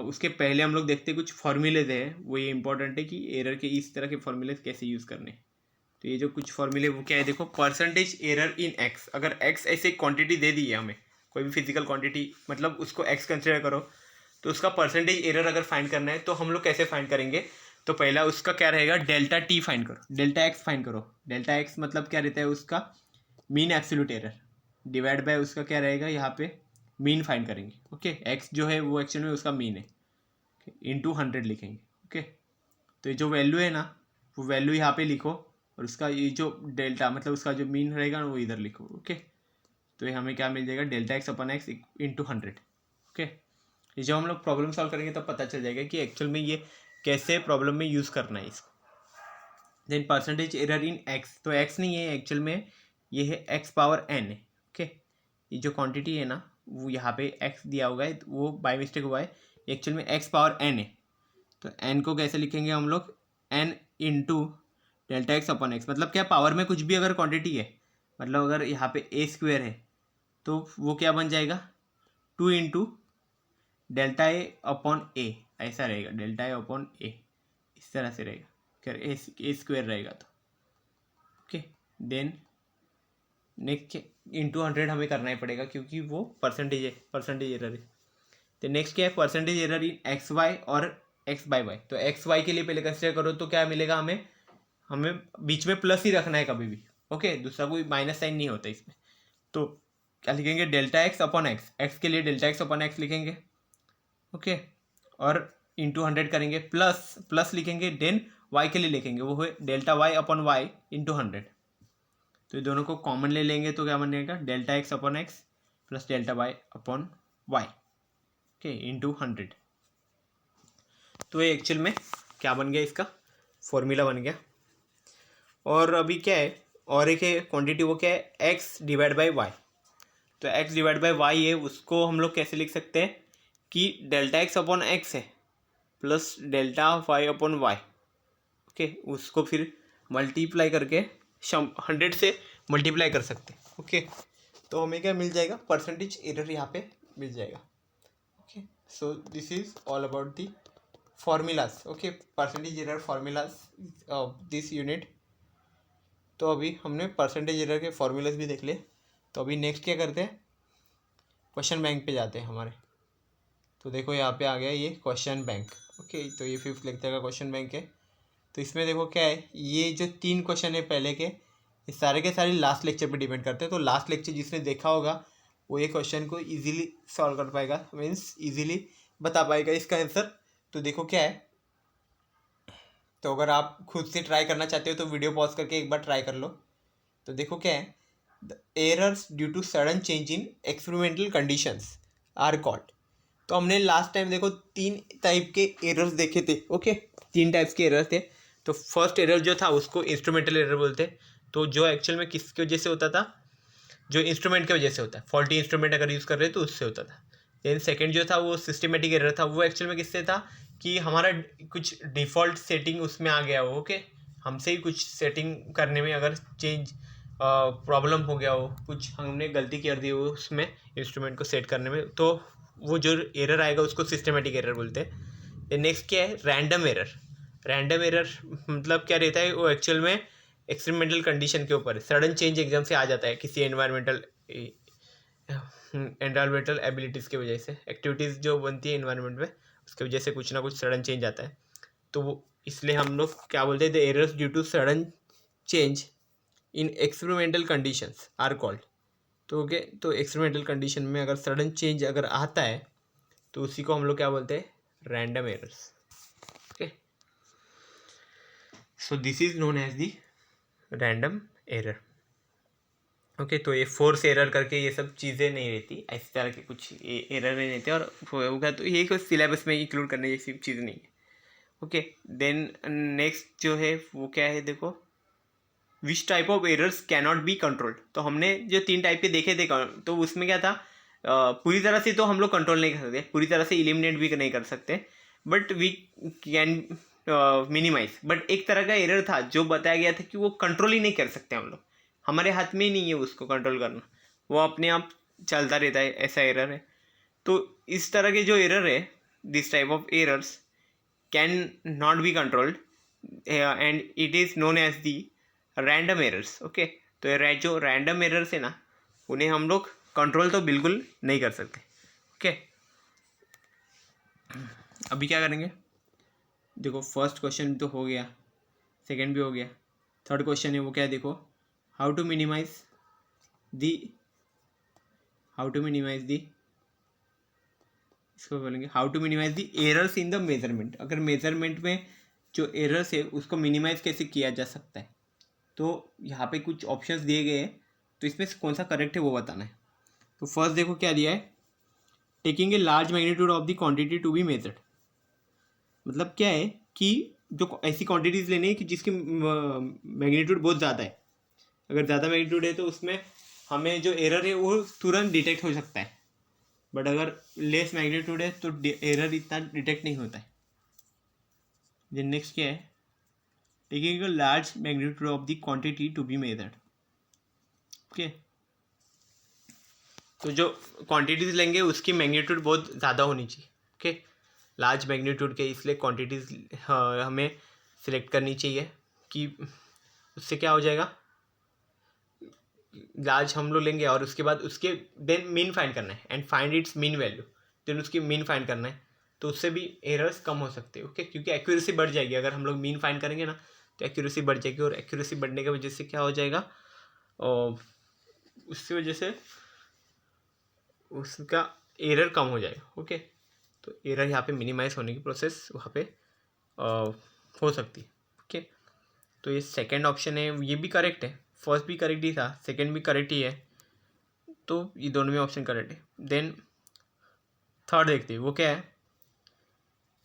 उसके पहले हम लोग देखते हैं कुछ फॉर्मूलेज है, वो ये इंपॉर्टेंट है कि एरर के इस तरह के फॉर्मूलेज कैसे यूज़ करने। तो ये जो कुछ फॉर्मूले वो क्या है, देखो, परसेंटेज एरर इन एक्स। अगर एक्स ऐसे क्वांटिटी दे दी है हमें, कोई भी फिजिकल क्वांटिटी, मतलब उसको एक्स कंसिडर करो, तो उसका परसेंटेज एरर अगर फाइंड करना है तो हम लोग कैसे फाइंड करेंगे, तो पहला उसका क्या रहेगा, डेल्टा टी फाइंड करो, डेल्टा एक्स फाइंड करो। डेल्टा एक्स मतलब क्या रहता है, उसका mean absolute error divide bye उसका क्या रहेगा, यहाँ पे मीन फाइंड करेंगे। ओके, एक्स जो है वो एक्चुअल में उसका मीन है, इंटू 100 लिखेंगे। ओके, तो ये जो वैल्यू है ना, वो वैल्यू यहाँ पे लिखो, और उसका ये जो डेल्टा मतलब उसका जो मीन रहेगा ना वो इधर लिखो। ओके, तो ये हमें क्या मिल जाएगा, delta x upon x into 100। Okay, ये जब हम लोग प्रॉब्लम सॉल्व करेंगे तब पता चल जाएगा कि एक्चुअल में ये कैसे प्रॉब्लम में यूज़ करना है इसको। Then percentage error in X, तो एक्स नहीं है एक्चुअल में, ये है एक्स पावर एन है। ओके, ये जो क्वांटिटी है ना वो यहाँ पे x दिया होगा है, वो बाय मिस्टेक हुआ है, एक्चुअल में x पावर n है। तो n को कैसे लिखेंगे हम लोग, n into delta x upon x. मतलब क्या, पावर में कुछ भी अगर क्वांटिटी है, मतलब अगर यहाँ पे a स्क्वेयर है तो वो क्या बन जाएगा, 2 इंटू डेल्टा ए अपॉन ए, ऐसा रहेगा, डेल्टा ए अपॉन ए, इस तरह से रहेगा, खैर ए स्क्वेयर रहेगा तो ओके। देन नेक्स्ट इंटू 100 हमें करना ही पड़ेगा क्योंकि वो परसेंटेज है, परसेंटेज एरर है। तो नेक्स्ट क्या है, percentage error in X Y और एक्स बाई वाई। तो एक्स वाई के लिए पहले कंसिडर करो तो क्या मिलेगा हमें, हमें बीच में प्लस ही रखना है कभी भी, ओके, दूसरा कोई माइनस साइन नहीं होता इसमें। तो क्या लिखेंगे, delta x upon x, x के लिए डेल्टा एक्स अपॉन एक्स लिखेंगे, ओके, और इंटू 100 करेंगे, प्लस प्लस लिखेंगे, देन वाई के लिए लिखेंगे, वो है delta y upon y into 100। तो ये दोनों को कॉमन ले लेंगे तो क्या बनेगा, delta x upon x plus delta y upon y, okay, into 100। तो ये एक्चुअल में क्या बन गया, इसका फॉर्मूला बन गया। और अभी क्या है, और एक है क्वांटिटी, वो क्या है, एक्स डिवाइड बाई वाई। तो एक्स डिवाइड बाई वाई है, उसको हम लोग कैसे लिख सकते हैं कि डेल्टा एक्स अपॉन एक्स है plus delta y upon y, okay, उसको फिर मल्टीप्लाई करके 100 से मल्टीप्लाई कर सकते हैं, ओके। तो हमें क्या मिल जाएगा, परसेंटेज एरर यहाँ पे मिल जाएगा, okay. So this is all about the formulas, okay, percentage error formulas of this unit. तो अभी हमने परसेंटेज एरर के फॉर्मूलाज भी देख लिए। तो अभी नेक्स्ट क्या करते हैं, क्वेश्चन बैंक पे जाते हैं हमारे। तो देखो यहाँ पे आ गया ये क्वेश्चन बैंक, ओके। तो ये 5th लेक्चर का क्वेश्चन बैंक है। तो इसमें देखो क्या है, ये जो 3 क्वेश्चन है पहले के, ये सारे के सारे लास्ट लेक्चर पे डिपेंड करते हैं। तो लास्ट लेक्चर जिसने देखा होगा वो ये क्वेश्चन को इजीली सॉल्व कर पाएगा, मीन्स इजीली बता पाएगा इसका आंसर। तो देखो क्या है, तो अगर आप खुद से ट्राई करना चाहते हो तो वीडियो पॉज करके एक बार ट्राई कर लो। तो देखो क्या है, the errors due to sudden change in experimental conditions are called. तो हमने लास्ट टाइम देखो 3 टाइप के एरर्स देखे थे, ओके, 3 टाइप्स के एरर्स थे। तो फर्स्ट एरर जो था उसको इंस्ट्रूमेंटल एरर बोलते। तो जो एक्चुअल में किसकी वजह से होता था, जो इंस्ट्रूमेंट की वजह से होता है, फॉल्टी इंस्ट्रूमेंट अगर यूज़ कर रहे हैं तो उससे होता था। देन सेकंड जो था वो सिस्टमेटिक एरर था, वो एक्चुअल में किससे था कि हमारा कुछ डिफ़ॉल्ट सेटिंग उसमें आ गया हो, ओके, हमसे ही कुछ सेटिंग करने में अगर चेंज प्रॉब्लम हो गया हो, कुछ हमने गलती कर दी हो उसमें इंस्ट्रूमेंट को सेट करने में, तो वो जो एरर आएगा उसको सिस्टमेटिक एरर बोलते हैं। नेक्स्ट क्या है, रैंडम एरर। रैंडम एरर मतलब क्या रहता है, वो एक्चुअल में एक्सपेरिमेंटल कंडीशन के ऊपर सडन चेंज एकदम से आ जाता है किसी एनवायरमेंटल एबिलिटीज़ की वजह से, एक्टिविटीज़ जो बनती है एनवायरनमेंट में उसकी वजह से कुछ ना कुछ सडन चेंज आता है। तो वो इसलिए हम लोग क्या बोलते हैं, the errors due to sudden change in experimental conditions are called. तो ओके, तो एक्सपेरिमेंटल कंडीशन में अगर सडन चेंज अगर आता है तो उसी को हम लोग क्या बोलते हैं, random errors, okay. So this is known as the random error, okay. तो ये फोर्स एरर करके ये सब चीज़ें नहीं रहती, इस तरह के कुछ एरर नहीं रहते, और होगा तो ये कुछ सिलेबस में इंक्लूड करने जैसी चीज़ नहीं है, ओके। देन नेक्स्ट जो है वो क्या है, देखो, which type of errors cannot be controlled. तो हमने जो 3 टाइप के देखे थे, तो उसमें क्या था, पूरी तरह से तो हम लोग कंट्रोल नहीं कर सकते, पूरी तरह से इलिमिनेट भी नहीं कर सकते, but we can minimize. But एक तरह का एरर था जो बताया गया था कि वो कंट्रोल ही नहीं कर सकते हम लोग, हमारे हाथ में ही नहीं है उसको कंट्रोल करना, वो अपने आप चलता रहता है, ऐसा एरर है। तो इस तरह के जो एरर है, this type of errors can not be controlled and it is known as the random errors, okay. तो ये जो रैंडम एरर्स है ना, उन्हें हम लोग कंट्रोल तो बिल्कुल नहीं कर सकते, ओके। अभी क्या करेंगे, देखो फर्स्ट क्वेश्चन तो हो गया, सेकंड भी हो गया, थर्ड क्वेश्चन है वो क्या है, देखो, हाउ टू मिनिमाइज दी इसको बोलेंगे how to minimize the errors in the measurement. अगर मेजरमेंट में जो एरर्स है उसको मिनिमाइज कैसे किया जा सकता है, तो यहाँ पे कुछ ऑप्शंस दिए गए हैं, तो इसमें से कौन सा करेक्ट है वो बताना है। तो फर्स्ट देखो क्या दिया है, taking a large magnitude of the quantity to be measured. मतलब क्या है कि जो ऐसी क्वांटिटीज़ लेनी है कि जिसकी मैग्नीट्यूड बहुत ज़्यादा है, अगर ज़्यादा मैग्नीट्यूड है तो उसमें हमें जो एरर है वो तुरंत डिटेक्ट हो सकता है, बट अगर लेस मैग्नीट्यूड है तो एरर इतना डिटेक्ट नहीं होता है। देन नेक्स्ट क्या है, taking a large magnitude of the quantity to be measured. Okay, तो जो क्वांटिटीज लेंगे उसकी मैग्नीट्यूड बहुत ज़्यादा होनी चाहिए। ओके, लार्ज मैग्नीट्यूड के इसलिए क्वांटिटीज हमें सिलेक्ट करनी चाहिए कि उससे क्या हो जाएगा, लार्ज हम लोग लेंगे और उसके बाद उसके देन मीन फाइंड करना है and find its mean value, then उसकी मीन फाइंड करना है, तो उससे भी एरर्स कम हो सकते हैं। ओके, क्योंकि एक्यूरेसी बढ़ जाएगी अगर हम लोग मीन फाइंड करेंगे ना, तो एक्यूरेसी बढ़ जाएगी और एक्यूरेसी बढ़ने की वजह से क्या हो जाएगा, उसकी वजह से उसका एरर कम हो जाएगा। ओके, तो एरर यहाँ पे मिनिमाइज होने की प्रोसेस वहाँ पे हो सकती है। ओके, तो ये सेकंड ऑप्शन है, ये भी करेक्ट है, फर्स्ट भी करेक्ट ही था, सेकंड भी करेक्ट ही है, तो ये दोनों में ऑप्शन करेक्ट है। देन थर्ड देखते हैं, वो क्या है,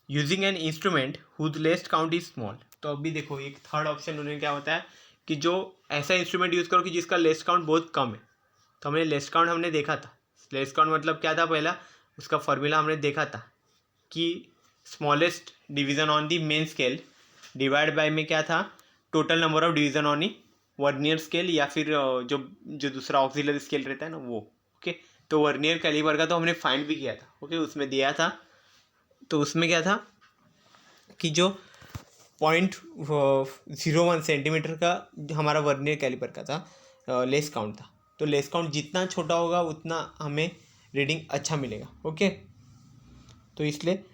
using an instrument whose least count is small. तो अभी देखो एक थर्ड ऑप्शन उन्हें क्या होता है कि जो ऐसा इंस्ट्रूमेंट यूज़ करो कि जिसका लेस्ट काउंट बहुत कम है। तो हमने लेस्ट काउंट हमने देखा था, लेस्ट काउंट मतलब क्या था, पहला उसका फॉर्मूला हमने देखा था कि smallest division on the main scale divide by में क्या था, total number of division on the vernier scale, या फिर जो जो दूसरा ऑक्सिलरी स्केल रहता है ना वो। ओके, तो वर्नियर कैलिबर का तो हमने फाइंड भी किया था। ओके, उसमें दिया था, तो उसमें क्या था कि जो 0.01 सेंटीमीटर का हमारा वर्नियर कैलिपर का था लेस काउंट था। तो लेस काउंट जितना छोटा होगा उतना हमें रीडिंग अच्छा मिलेगा। ओके, तो इसलिए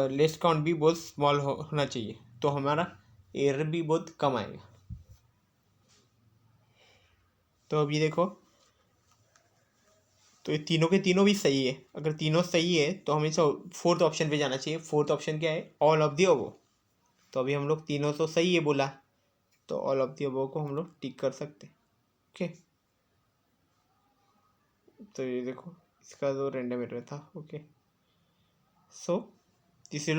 लेस काउंट भी बहुत स्मॉल होना चाहिए, तो हमारा एरर भी बहुत कम आएगा। तो अभी देखो, तो ये तीनों के तीनों भी सही है। अगर तीनों सही है तो हमें फोर्थ ऑप्शन पे जाना चाहिए। फोर्थ ऑप्शन क्या है, ऑल ऑफ दी अबव। तो अभी हम लोग तीनों तो सही है बोला, तो ऑल ऑफ दी अबव को हम लोग टिक कर सकते हैं। ओके, तो ये देखो इसका जो रैंडम एरर था। Okay, so this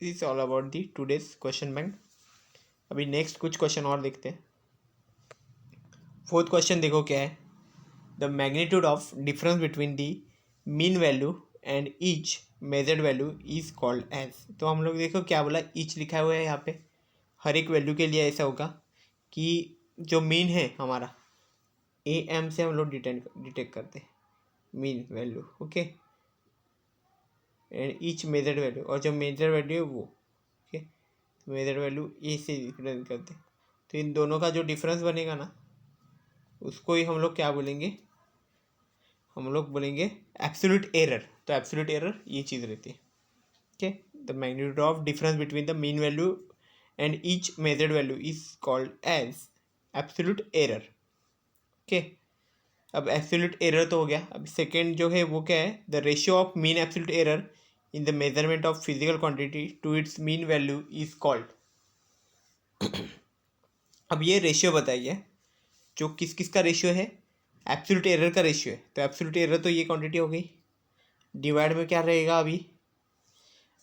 is all about the today's question bank. अभी नेक्स्ट कुछ क्वेश्चन और देखते हैं। फोर्थ क्वेश्चन देखो क्या है, the magnitude of difference between the mean value and each measured value is called as. तो हम लोग देखो क्या बोला, ईच लिखा हुआ है यहाँ पे, हर एक वैल्यू के लिए ऐसा होगा कि जो मीन है हमारा ए एम से हम लोग डिटेक्ट करते हैं mean value. Okay, and each measured value, और जो मेजर वैल्यू है वो, ओके, मेजर वैल्यू ए से रिप्रेजेंट करते हैं। तो इन दोनों का जो डिफरेंस बनेगा ना, उसको ही हम लोग क्या बोलेंगे, हम लोग बोलेंगे एब्सोल्यूट एरर। तो एब्सोल्यूट एरर ये चीज़ रहती है। Okay, the magnitude of difference between the mean value and each measured value is called as absolute error. Okay, अब एब्सोल्यूट एरर तो हो गया। अब सेकेंड जो है वो क्या है, the ratio of mean absolute error in the measurement of physical quantity to its mean value is called. अब ये रेशियो बताइए, जो किस किस का रेशियो है, एब्सोल्यूट एरर का रेशियो है। तो एब्सोल्यूट एरर तो ये क्वांटिटी हो गई, डिवाइड में क्या रहेगा अभी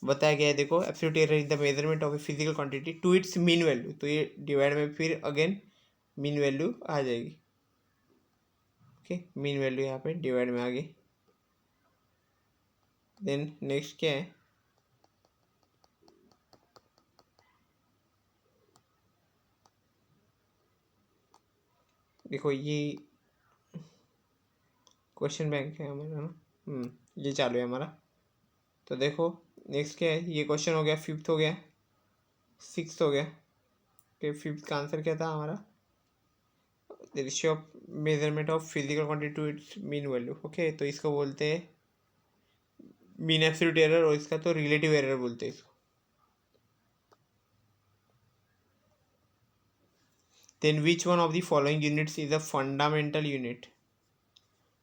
बताया गया है। देखो, absolute error in the measurement of a physical quantity to its mean value, तो ये डिवाइड में फिर अगेन मीन वैल्यू आ जाएगी। ओके, मीन वैल्यू यहाँ पे डिवाइड में आ गई। देन नेक्स्ट क्या है, देखो ये क्वेश्चन बैंक है हमारा ना, ये चालू है हमारा। तो देखो नेक्स्ट क्या है, ये क्वेश्चन हो गया, फिफ्थ हो गया, सिक्स्थ हो गया। ओके, फिफ्थ का आंसर क्या था हमारा, the ratio of measurement of physical quantity to its mean value. Okay, तो इसको बोलते हैं मीन एब्सोल्यूट एरर, और इसका तो रिलेटिव एरर बोलते हैं इसको। Then which one of the following units is a fundamental unit.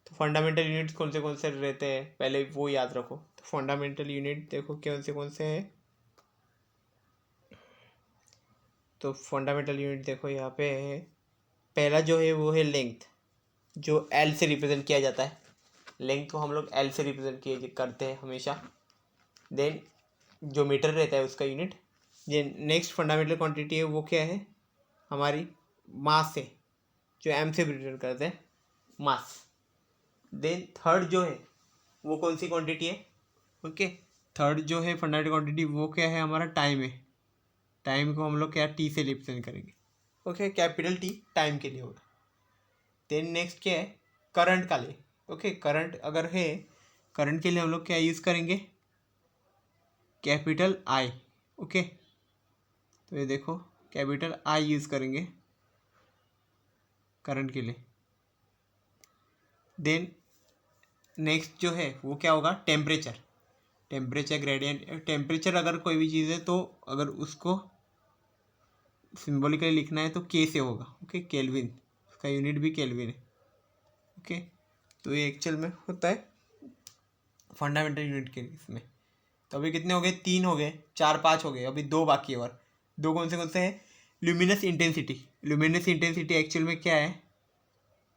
तो फंडामेंटल यूनिट्स कौन से रहते हैं, पहले वो याद रखो। तो फंडामेंटल यूनिट देखो कौन से है, तो फंडामेंटल यूनिट देखो यहाँ पे है, पहला जो है वो है लेंथ, जो एल से रिप्रेजेंट किया जाता है। लेंथ को हम लोग एल से रिप्रेजेंट किए करते हैं हमेशा। देन जो मीटर रहता है उसका यूनिट। ये नेक्स्ट फंडामेंटल क्वांटिटी है वो क्या है, हमारी मास है, जो एम से रिप्रेजेंट करते हैं मास। देन थर्ड जो है वो कौन सी क्वांटिटी है? ओके, थर्ड जो है फंडामेंटल क्वांटिटी वो क्या है हमारा? टाइम है। टाइम को हम लोग क्या टी से रिप्रेजेंट करेंगे। ओके, कैपिटल टी टाइम के लिए होगा। देन नेक्स्ट क्या है? करंट का लिए। ओके, करंट अगर है, करंट के लिए हम लोग क्या यूज़ करेंगे? Capital I. ओके, तो ये देखो कैपिटल आई यूज़ करेंगे करंट के लिए। देन नेक्स्ट जो है वो क्या होगा? टेम्परेचर। टेम्परेचर ग्रेडियंट, टेम्परेचर अगर कोई भी चीज़ है तो अगर उसको सिंबॉलिकली लिखना है तो के से होगा। ओके, केल्विन, उसका यूनिट भी केल्विन है। ओके, तो ये एक्चुअल में होता है फंडामेंटल यूनिट के इसमें। तो अभी कितने हो गए? 3 हो गए, 4 5 हो गए, अभी 2 बाकी है। और 2 कौन से हैं? Luminous intensity. Luminous intensity actual में क्या है?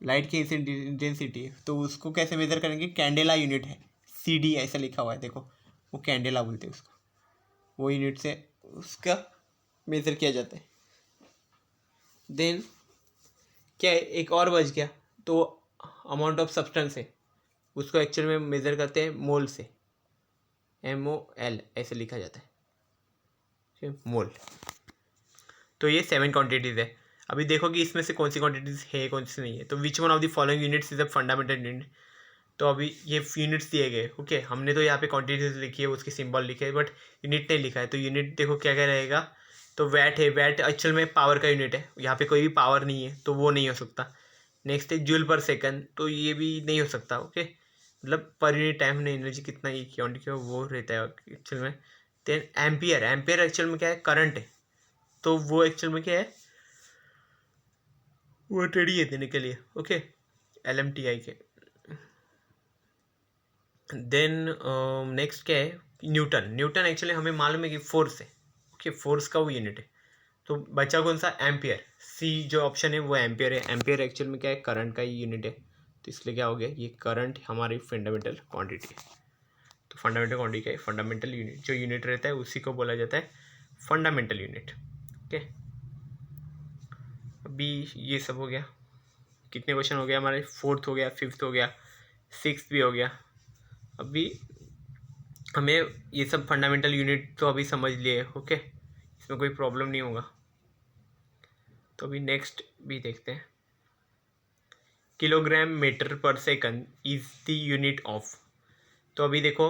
लाइट की इंटेंसिटी है। तो उसको कैसे मेजर करेंगे? कैंडेला यूनिट है, CD ऐसा लिखा हुआ है, देखो वो कैंडेला बोलते हैं उसको। वो यूनिट से उसका मेजर किया जाता है। देन क्या है? एक और बच गया, तो अमाउंट ऑफ सब्सटेंस है, उसको एक्चुअल में मेजर करते हैं मोल से। MOL ऐसे लिखा जाता है, मोल। तो ये 7 क्वांटिटीज़ है। अभी देखो कि इसमें से कौन सी क्वांटिटीज़ है, कौन सी नहीं है। तो विच one of the following units is a fundamental unit. तो अभी ये यूनिट्स दिए गए। ओके, हमने तो यहाँ पे क्वांटिटीज़ लिखी है, उसकी सिंबल लिखे है, बट यूनिट नहीं लिखा है। तो यूनिट देखो क्या क्या रहेगा। तो वैट है, वैट एक्चुअल में पावर का यूनिट है, यहाँ पे कोई भी पावर नहीं है तो वो नहीं हो सकता। नेक्स्ट है जूल पर सेकंड, तो ये भी नहीं हो सकता। ओके, मतलब पर यूनिट टाइम में एनर्जी कितना ये क्वांटिटी वो रहता है एक्चुअल में। देन एम्पियर, एम्पियर एक्चुअल में क्या है? करंट है, तो वो एक्चुअल में क्या है? वो रेडी है देने के लिए। ओके, LMTI के। देन नेक्स्ट क्या है? न्यूटन। न्यूटन एक्चुअली हमें मालूम है कि फोर्स है। ओके, फोर्स का वो यूनिट है। तो बचा कौन सा? एम्पियर। C जो ऑप्शन है वो एम्पियर है। एम्पियर एक्चुअल में क्या है? करंट का ही यूनिट है। तो इसलिए क्या हो गया? ये करंट हमारी फंडामेंटल क्वांटिटी है। तो फंडामेंटल क्वांटिटी क्या है? फंडामेंटल यूनिट, जो यूनिट रहता है उसी को बोला जाता है फंडामेंटल यूनिट। ओके, अभी ये सब हो गया। कितने क्वेश्चन हो गया हमारे? 4th हो गया, 5th हो गया, 6th भी हो गया। अभी हमें ये सब फंडामेंटल यूनिट तो अभी समझ लिए। ओके, इसमें कोई प्रॉब्लम नहीं होगा। तो अभी नेक्स्ट भी देखते हैं। किलोग्राम मीटर पर second is the unit of. तो अभी देखो,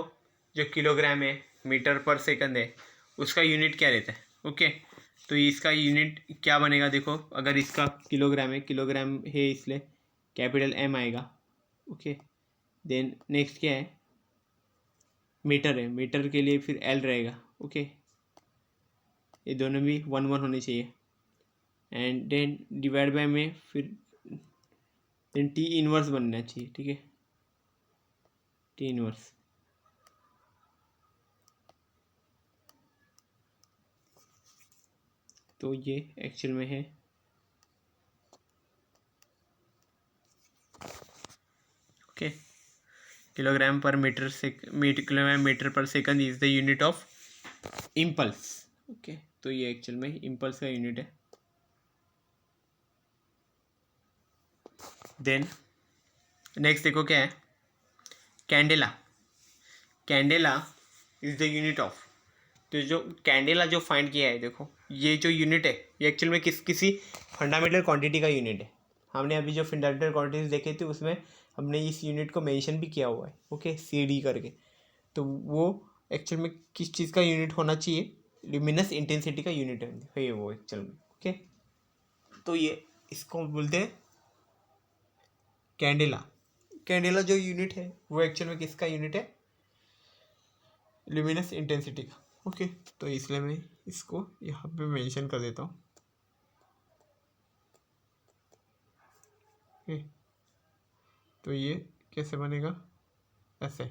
जो किलोग्राम है, मीटर पर सेकंड है, उसका यूनिट क्या रहता है? ओके, तो इसका यूनिट क्या बनेगा? देखो, अगर इसका किलोग्राम है, किलोग्राम है इसलिए कैपिटल M आएगा। ओके, देन नेक्स्ट क्या है? मीटर है, मीटर के लिए फिर L रहेगा। ओके, ये दोनों भी 1 1 होने चाहिए। एंड देन डिवाइड बाय में फिर देन T इनवर्स बनना चाहिए। ठीक है, T इनवर्स। तो ये एक्चुअल में है। ओके, किलोग्राम पर मीटर से किलोग्राम मीटर पर second is the unit of impulse. Okay, तो ये एक्चुअल में इम्पल्स का यूनिट है। देन नेक्स्ट देखो क्या है? Candela. Candela is the unit of. तो जो कैंडेला जो फाइंड किया है, देखो ये जो यूनिट है ये एक्चुअल में किसी फंडामेंटल क्वांटिटी का यूनिट है। हमने अभी जो फंडामेंटल क्वांटिटीज देखे थे उसमें हमने इस यूनिट को मेंशन भी किया हुआ है। ओके, CD करके। तो वो एक्चुअल में किस चीज़ का यूनिट होना चाहिए? ल्यूमिनस इंटेंसिटी का यूनिट है वो एक्चुअल में। ओके, तो ये इसको बोलते हैं कैंडेला। कैंडेला जो यूनिट है वो एक्चुअल में किसका यूनिट है? ल्यूमिनस इंटेंसिटी का। ओके, तो इसलिए मैं इसको यहाँ पे मेंशन कर देता हूँ। ओके, तो ये कैसे बनेगा? ऐसे।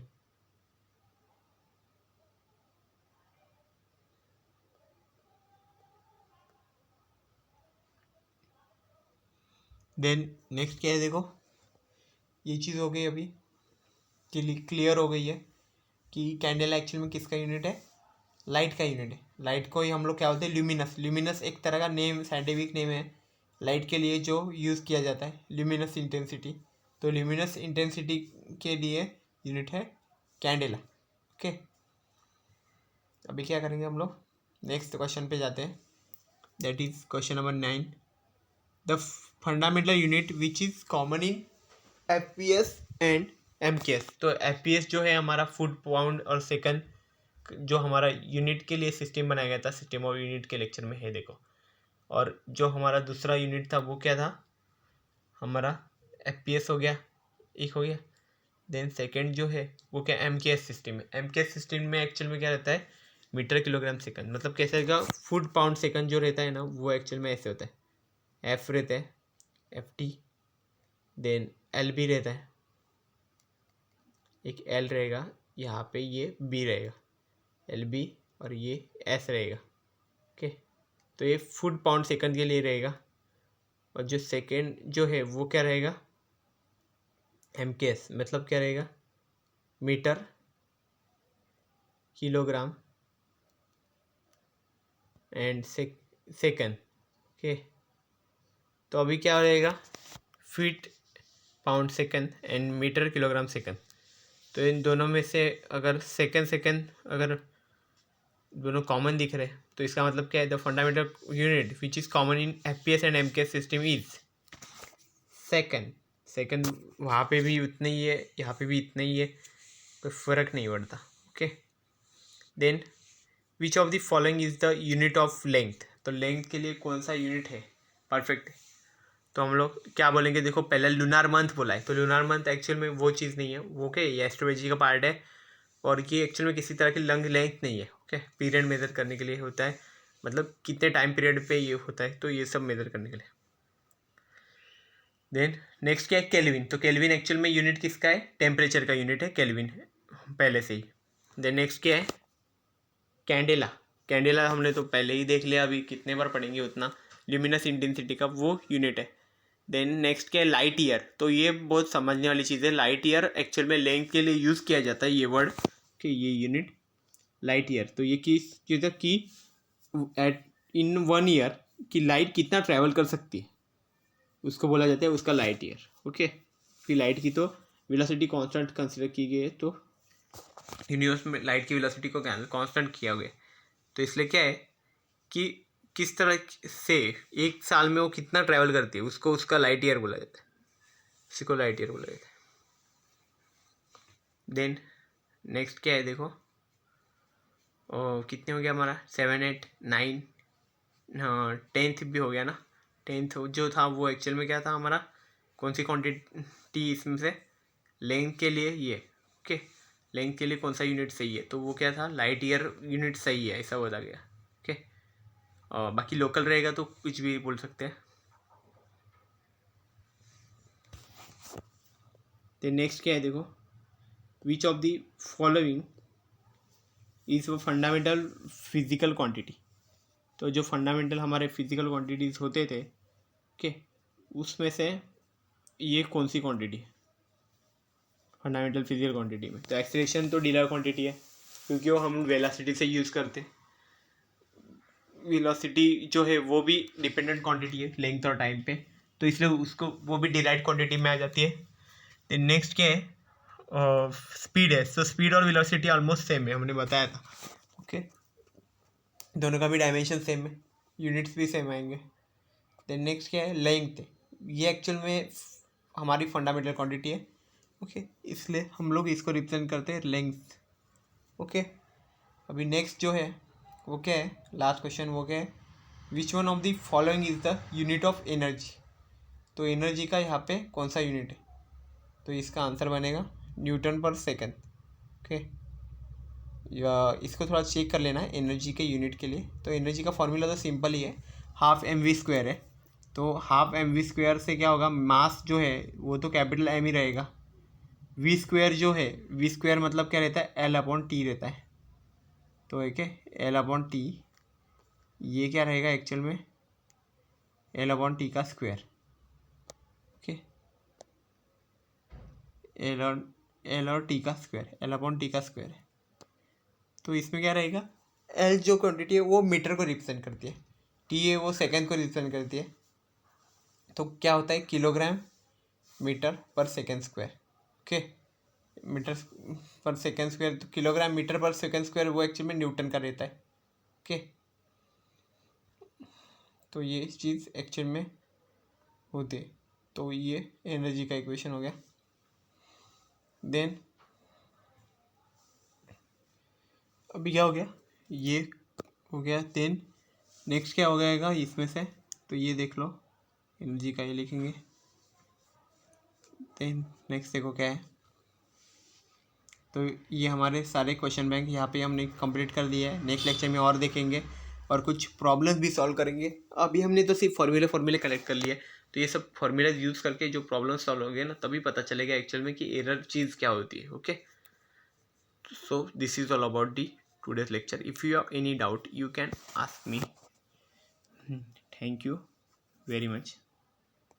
देन नेक्स्ट क्या है? देखो, ये चीज़ हो गई अभी क्लियर हो गई है कि कैंडल एक्चुअल में किसका यूनिट है? लाइट का यूनिट है। लाइट को ही हम लोग क्या बोलते हैं? ल्यूमिनस। ल्यूमिनस एक तरह का नेम, साइंटिफिक नेम है लाइट के लिए जो यूज़ किया जाता है, ल्यूमिनस इंटेंसिटी। तो ल्यूमिनस इंटेंसिटी के लिए यूनिट है कैंडेला। ओके, अभी क्या करेंगे हम लोग, नेक्स्ट क्वेश्चन पे जाते हैं, that is question number 9। The fundamental unit which is common in FPS and MKS। तो FPS जो है हमारा फुट पाउंड और सेकंड, जो हमारा यूनिट के लिए सिस्टम बनाया गया था, सिस्टम ऑफ यूनिट के लेक्चर में है देखो। और जो हमारा दूसरा यूनिट था वो क्या था, हमारा FPS हो गया, एक हो गया। देन सेकंड जो है वो क्या, MKS सिस्टम है। MKS सिस्टम में एक्चुअल में क्या रहता है, मीटर किलोग्राम सेकंड, मतलब कैसे रहेगा, फुट पाउंड सेकंड जो रहता है ना, वो एक्चुअल में ऐसे होता है, F रहता है, FT, देन LB रहता है, एक L रहेगा यहाँ पे, ये B रहेगा, LB, और ये S रहेगा। ओके, तो ये फुट पाउंड सेकंड के लिए रहेगा। और जो सेकंड जो है वो क्या रहेगा, MKS, मतलब क्या रहेगा, metre kilogram and second. Okay, तो अभी क्या रहेगा, feet pound second and metre kilogram second. तो इन दोनों में से अगर सेकंड अगर दोनों कॉमन दिख रहे तो इसका मतलब क्या है, the fundamental unit which is common in FPS and MKS system is second. वहाँ पे भी उतना ही है, यहाँ पे भी इतना ही है, कोई फ़र्क नहीं पड़ता। Okay, then which of the following is the unit of length. तो लेंथ के लिए कौन सा यूनिट है परफेक्ट, तो हम लोग क्या बोलेंगे, देखो पहले लूनार मंथ बोला है, तो लूनार मंथ एक्चुअल में वो चीज़ नहीं है, वो क्या ये एस्ट्रोलॉजी का पार्ट है, और ये एक्चुअल में किसी तरह की लंग लेंथ नहीं है। ओके, पीरियड मेजर करने के लिए होता है, मतलब कितने टाइम पीरियड पे ये होता है, तो ये सब मेजर करने के लिए। देन नेक्स्ट क्या है, केल्विन। तो केल्विन एक्चुअल में यूनिट किसका है, टेम्परेचर का यूनिट है केल्विन, पहले से ही। देन नेक्स्ट क्या है, कैंडेला। कैंडेला हमने तो पहले ही देख लिया, अभी कितने बार पढ़ेंगे उतना, ल्यूमिनस इंटेंसिटी का वो यूनिट है। देन नेक्स्ट क्या है, लाइट ईयर। तो ये बहुत समझने वाली चीज़ है, लाइट ईयर एक्चुअल में लेंथ के लिए यूज़ किया जाता है ये वर्ड, कि ये यूनिट लाइट ईयर। तो ये किस चीज़ है कि एट इन 1 ईयर की लाइट कितना ट्रैवल कर सकती है, उसको बोला जाता है उसका लाइट ईयर। ओके, फिर लाइट की तो वेलोसिटी कांस्टेंट कंसिडर की गई है, तो यूनिवर्स में लाइट की वेलोसिटी को कांस्टेंट किया गया, तो इसलिए क्या है कि किस तरह से एक साल में वो कितना ट्रैवल करती है, उसको उसका लाइट ईयर बोला जाता है, उसी को लाइट ईयर बोला जाता है। देन नेक्स्ट क्या है, देखो कितने हो गया हमारा, 7 8 9, हाँ 10th भी हो गया ना। 10th जो था वो एक्चुअल में क्या था हमारा, कौन सी क्वांटिटी इसमें से, लेंथ के लिए ये। ओके, लेंथ के लिए कौन सा यूनिट सही है, तो वो क्या था, लाइट ईयर यूनिट सही है, ऐसा बोला गया। ओके, और बाकी लोकल रहेगा तो कुछ भी बोल सकते हैं। तो नेक्स्ट क्या है, देखो विच ऑफ द फॉलोइंग इज वो फंडामेंटल फिजिकल क्वांटिटी। तो जो फंडामेंटल हमारे फिजिकल क्वांटिटीज़ होते थे, ओके, उसमें से ये कौन सी क्वांटिटी है फंडामेंटल फिजिकल क्वांटिटी में, तो एक्सेलरेशन तो डीलर क्वांटिटी है, क्योंकि वो हम वेलोसिटी से यूज़ करते हैं। वेलोसिटी जो है वो भी डिपेंडेंट क्वांटिटी है लेंथ और टाइम पे, तो इसलिए उसको वो भी डिराइड क्वांटिटी में आ जाती है। देन नेक्स्ट क्या है, स्पीड है। तो स्पीड और वेलोसिटी ऑलमोस्ट सेम है, हमने बताया था। ओके, दोनों का भी डायमेंशन सेम है, यूनिट्स भी सेम आएंगे। देन नेक्स्ट क्या है, लेंथ। ये एक्चुअल में हमारी फंडामेंटल क्वांटिटी है। ओके, इसलिए हम लोग इसको रिप्रेजेंट करते हैं लेंथ। ओके, अभी नेक्स्ट जो है वो क्या है, लास्ट क्वेश्चन वो क्या है, विच one of the following is the unit of energy. तो एनर्जी का यहाँ पे कौन सा यूनिट है, तो इसका आंसर बनेगा न्यूटन पर सेकंड। ओके, या इसको थोड़ा चेक कर लेना है एनर्जी के यूनिट के लिए। तो एनर्जी का फॉर्मूला तो सिंपल ही है, हाफ mv² है। तो हाफ mv² से क्या होगा, मास जो है वो तो कैपिटल M ही रहेगा, v² जो है, v² मतलब क्या रहता है, L/T रहता है। तो एक है L/T, ये क्या रहेगा एक्चुअल में, L/T का स्क्वायर। ओके, L और T का स्क्वायर, L/T का स्क्वायर है। तो इसमें क्या रहेगा, L जो क्वांटिटी है वो मीटर को रिप्रेजेंट करती है, T है वो सेकंड को रिप्रेजेंट करती है। तो क्या होता है, किलोग्राम मीटर पर सेकंड स्क्वायर। ओके, मीटर पर सेकेंड स्क्वायर, तो किलोग्राम मीटर पर सेकेंड स्क्वायर वो एक्चुअली में न्यूटन का रहता है। ओके, तो ये चीज़ एक्चुअल में होती है। तो ये एनर्जी का इक्वेशन हो गया। देन अभी क्या हो गया, ये हो गया। देन नेक्स्ट क्या हो जाएगा इसमें से, तो ये देख लो, एनर्जी का ये लिखेंगे। देन नेक्स्ट देखो क्या है, तो ये हमारे सारे क्वेश्चन बैंक यहाँ पे हमने कंप्लीट कर दिया है। नेक्स्ट लेक्चर में और देखेंगे और कुछ प्रॉब्लम्स भी सॉल्व करेंगे। अभी हमने तो सिर्फ फॉर्मूले कलेक्ट कर लिए, तो ये सब फॉर्मूलाज यूज़ करके जो प्रॉब्लम सॉल्व होंगे ना, तभी पता चलेगा एक्चुअल में कि एरर चीज़ क्या होती है। Okay, so this is all about the today's lecture. If you have any doubt, you can ask me. Thank you very much.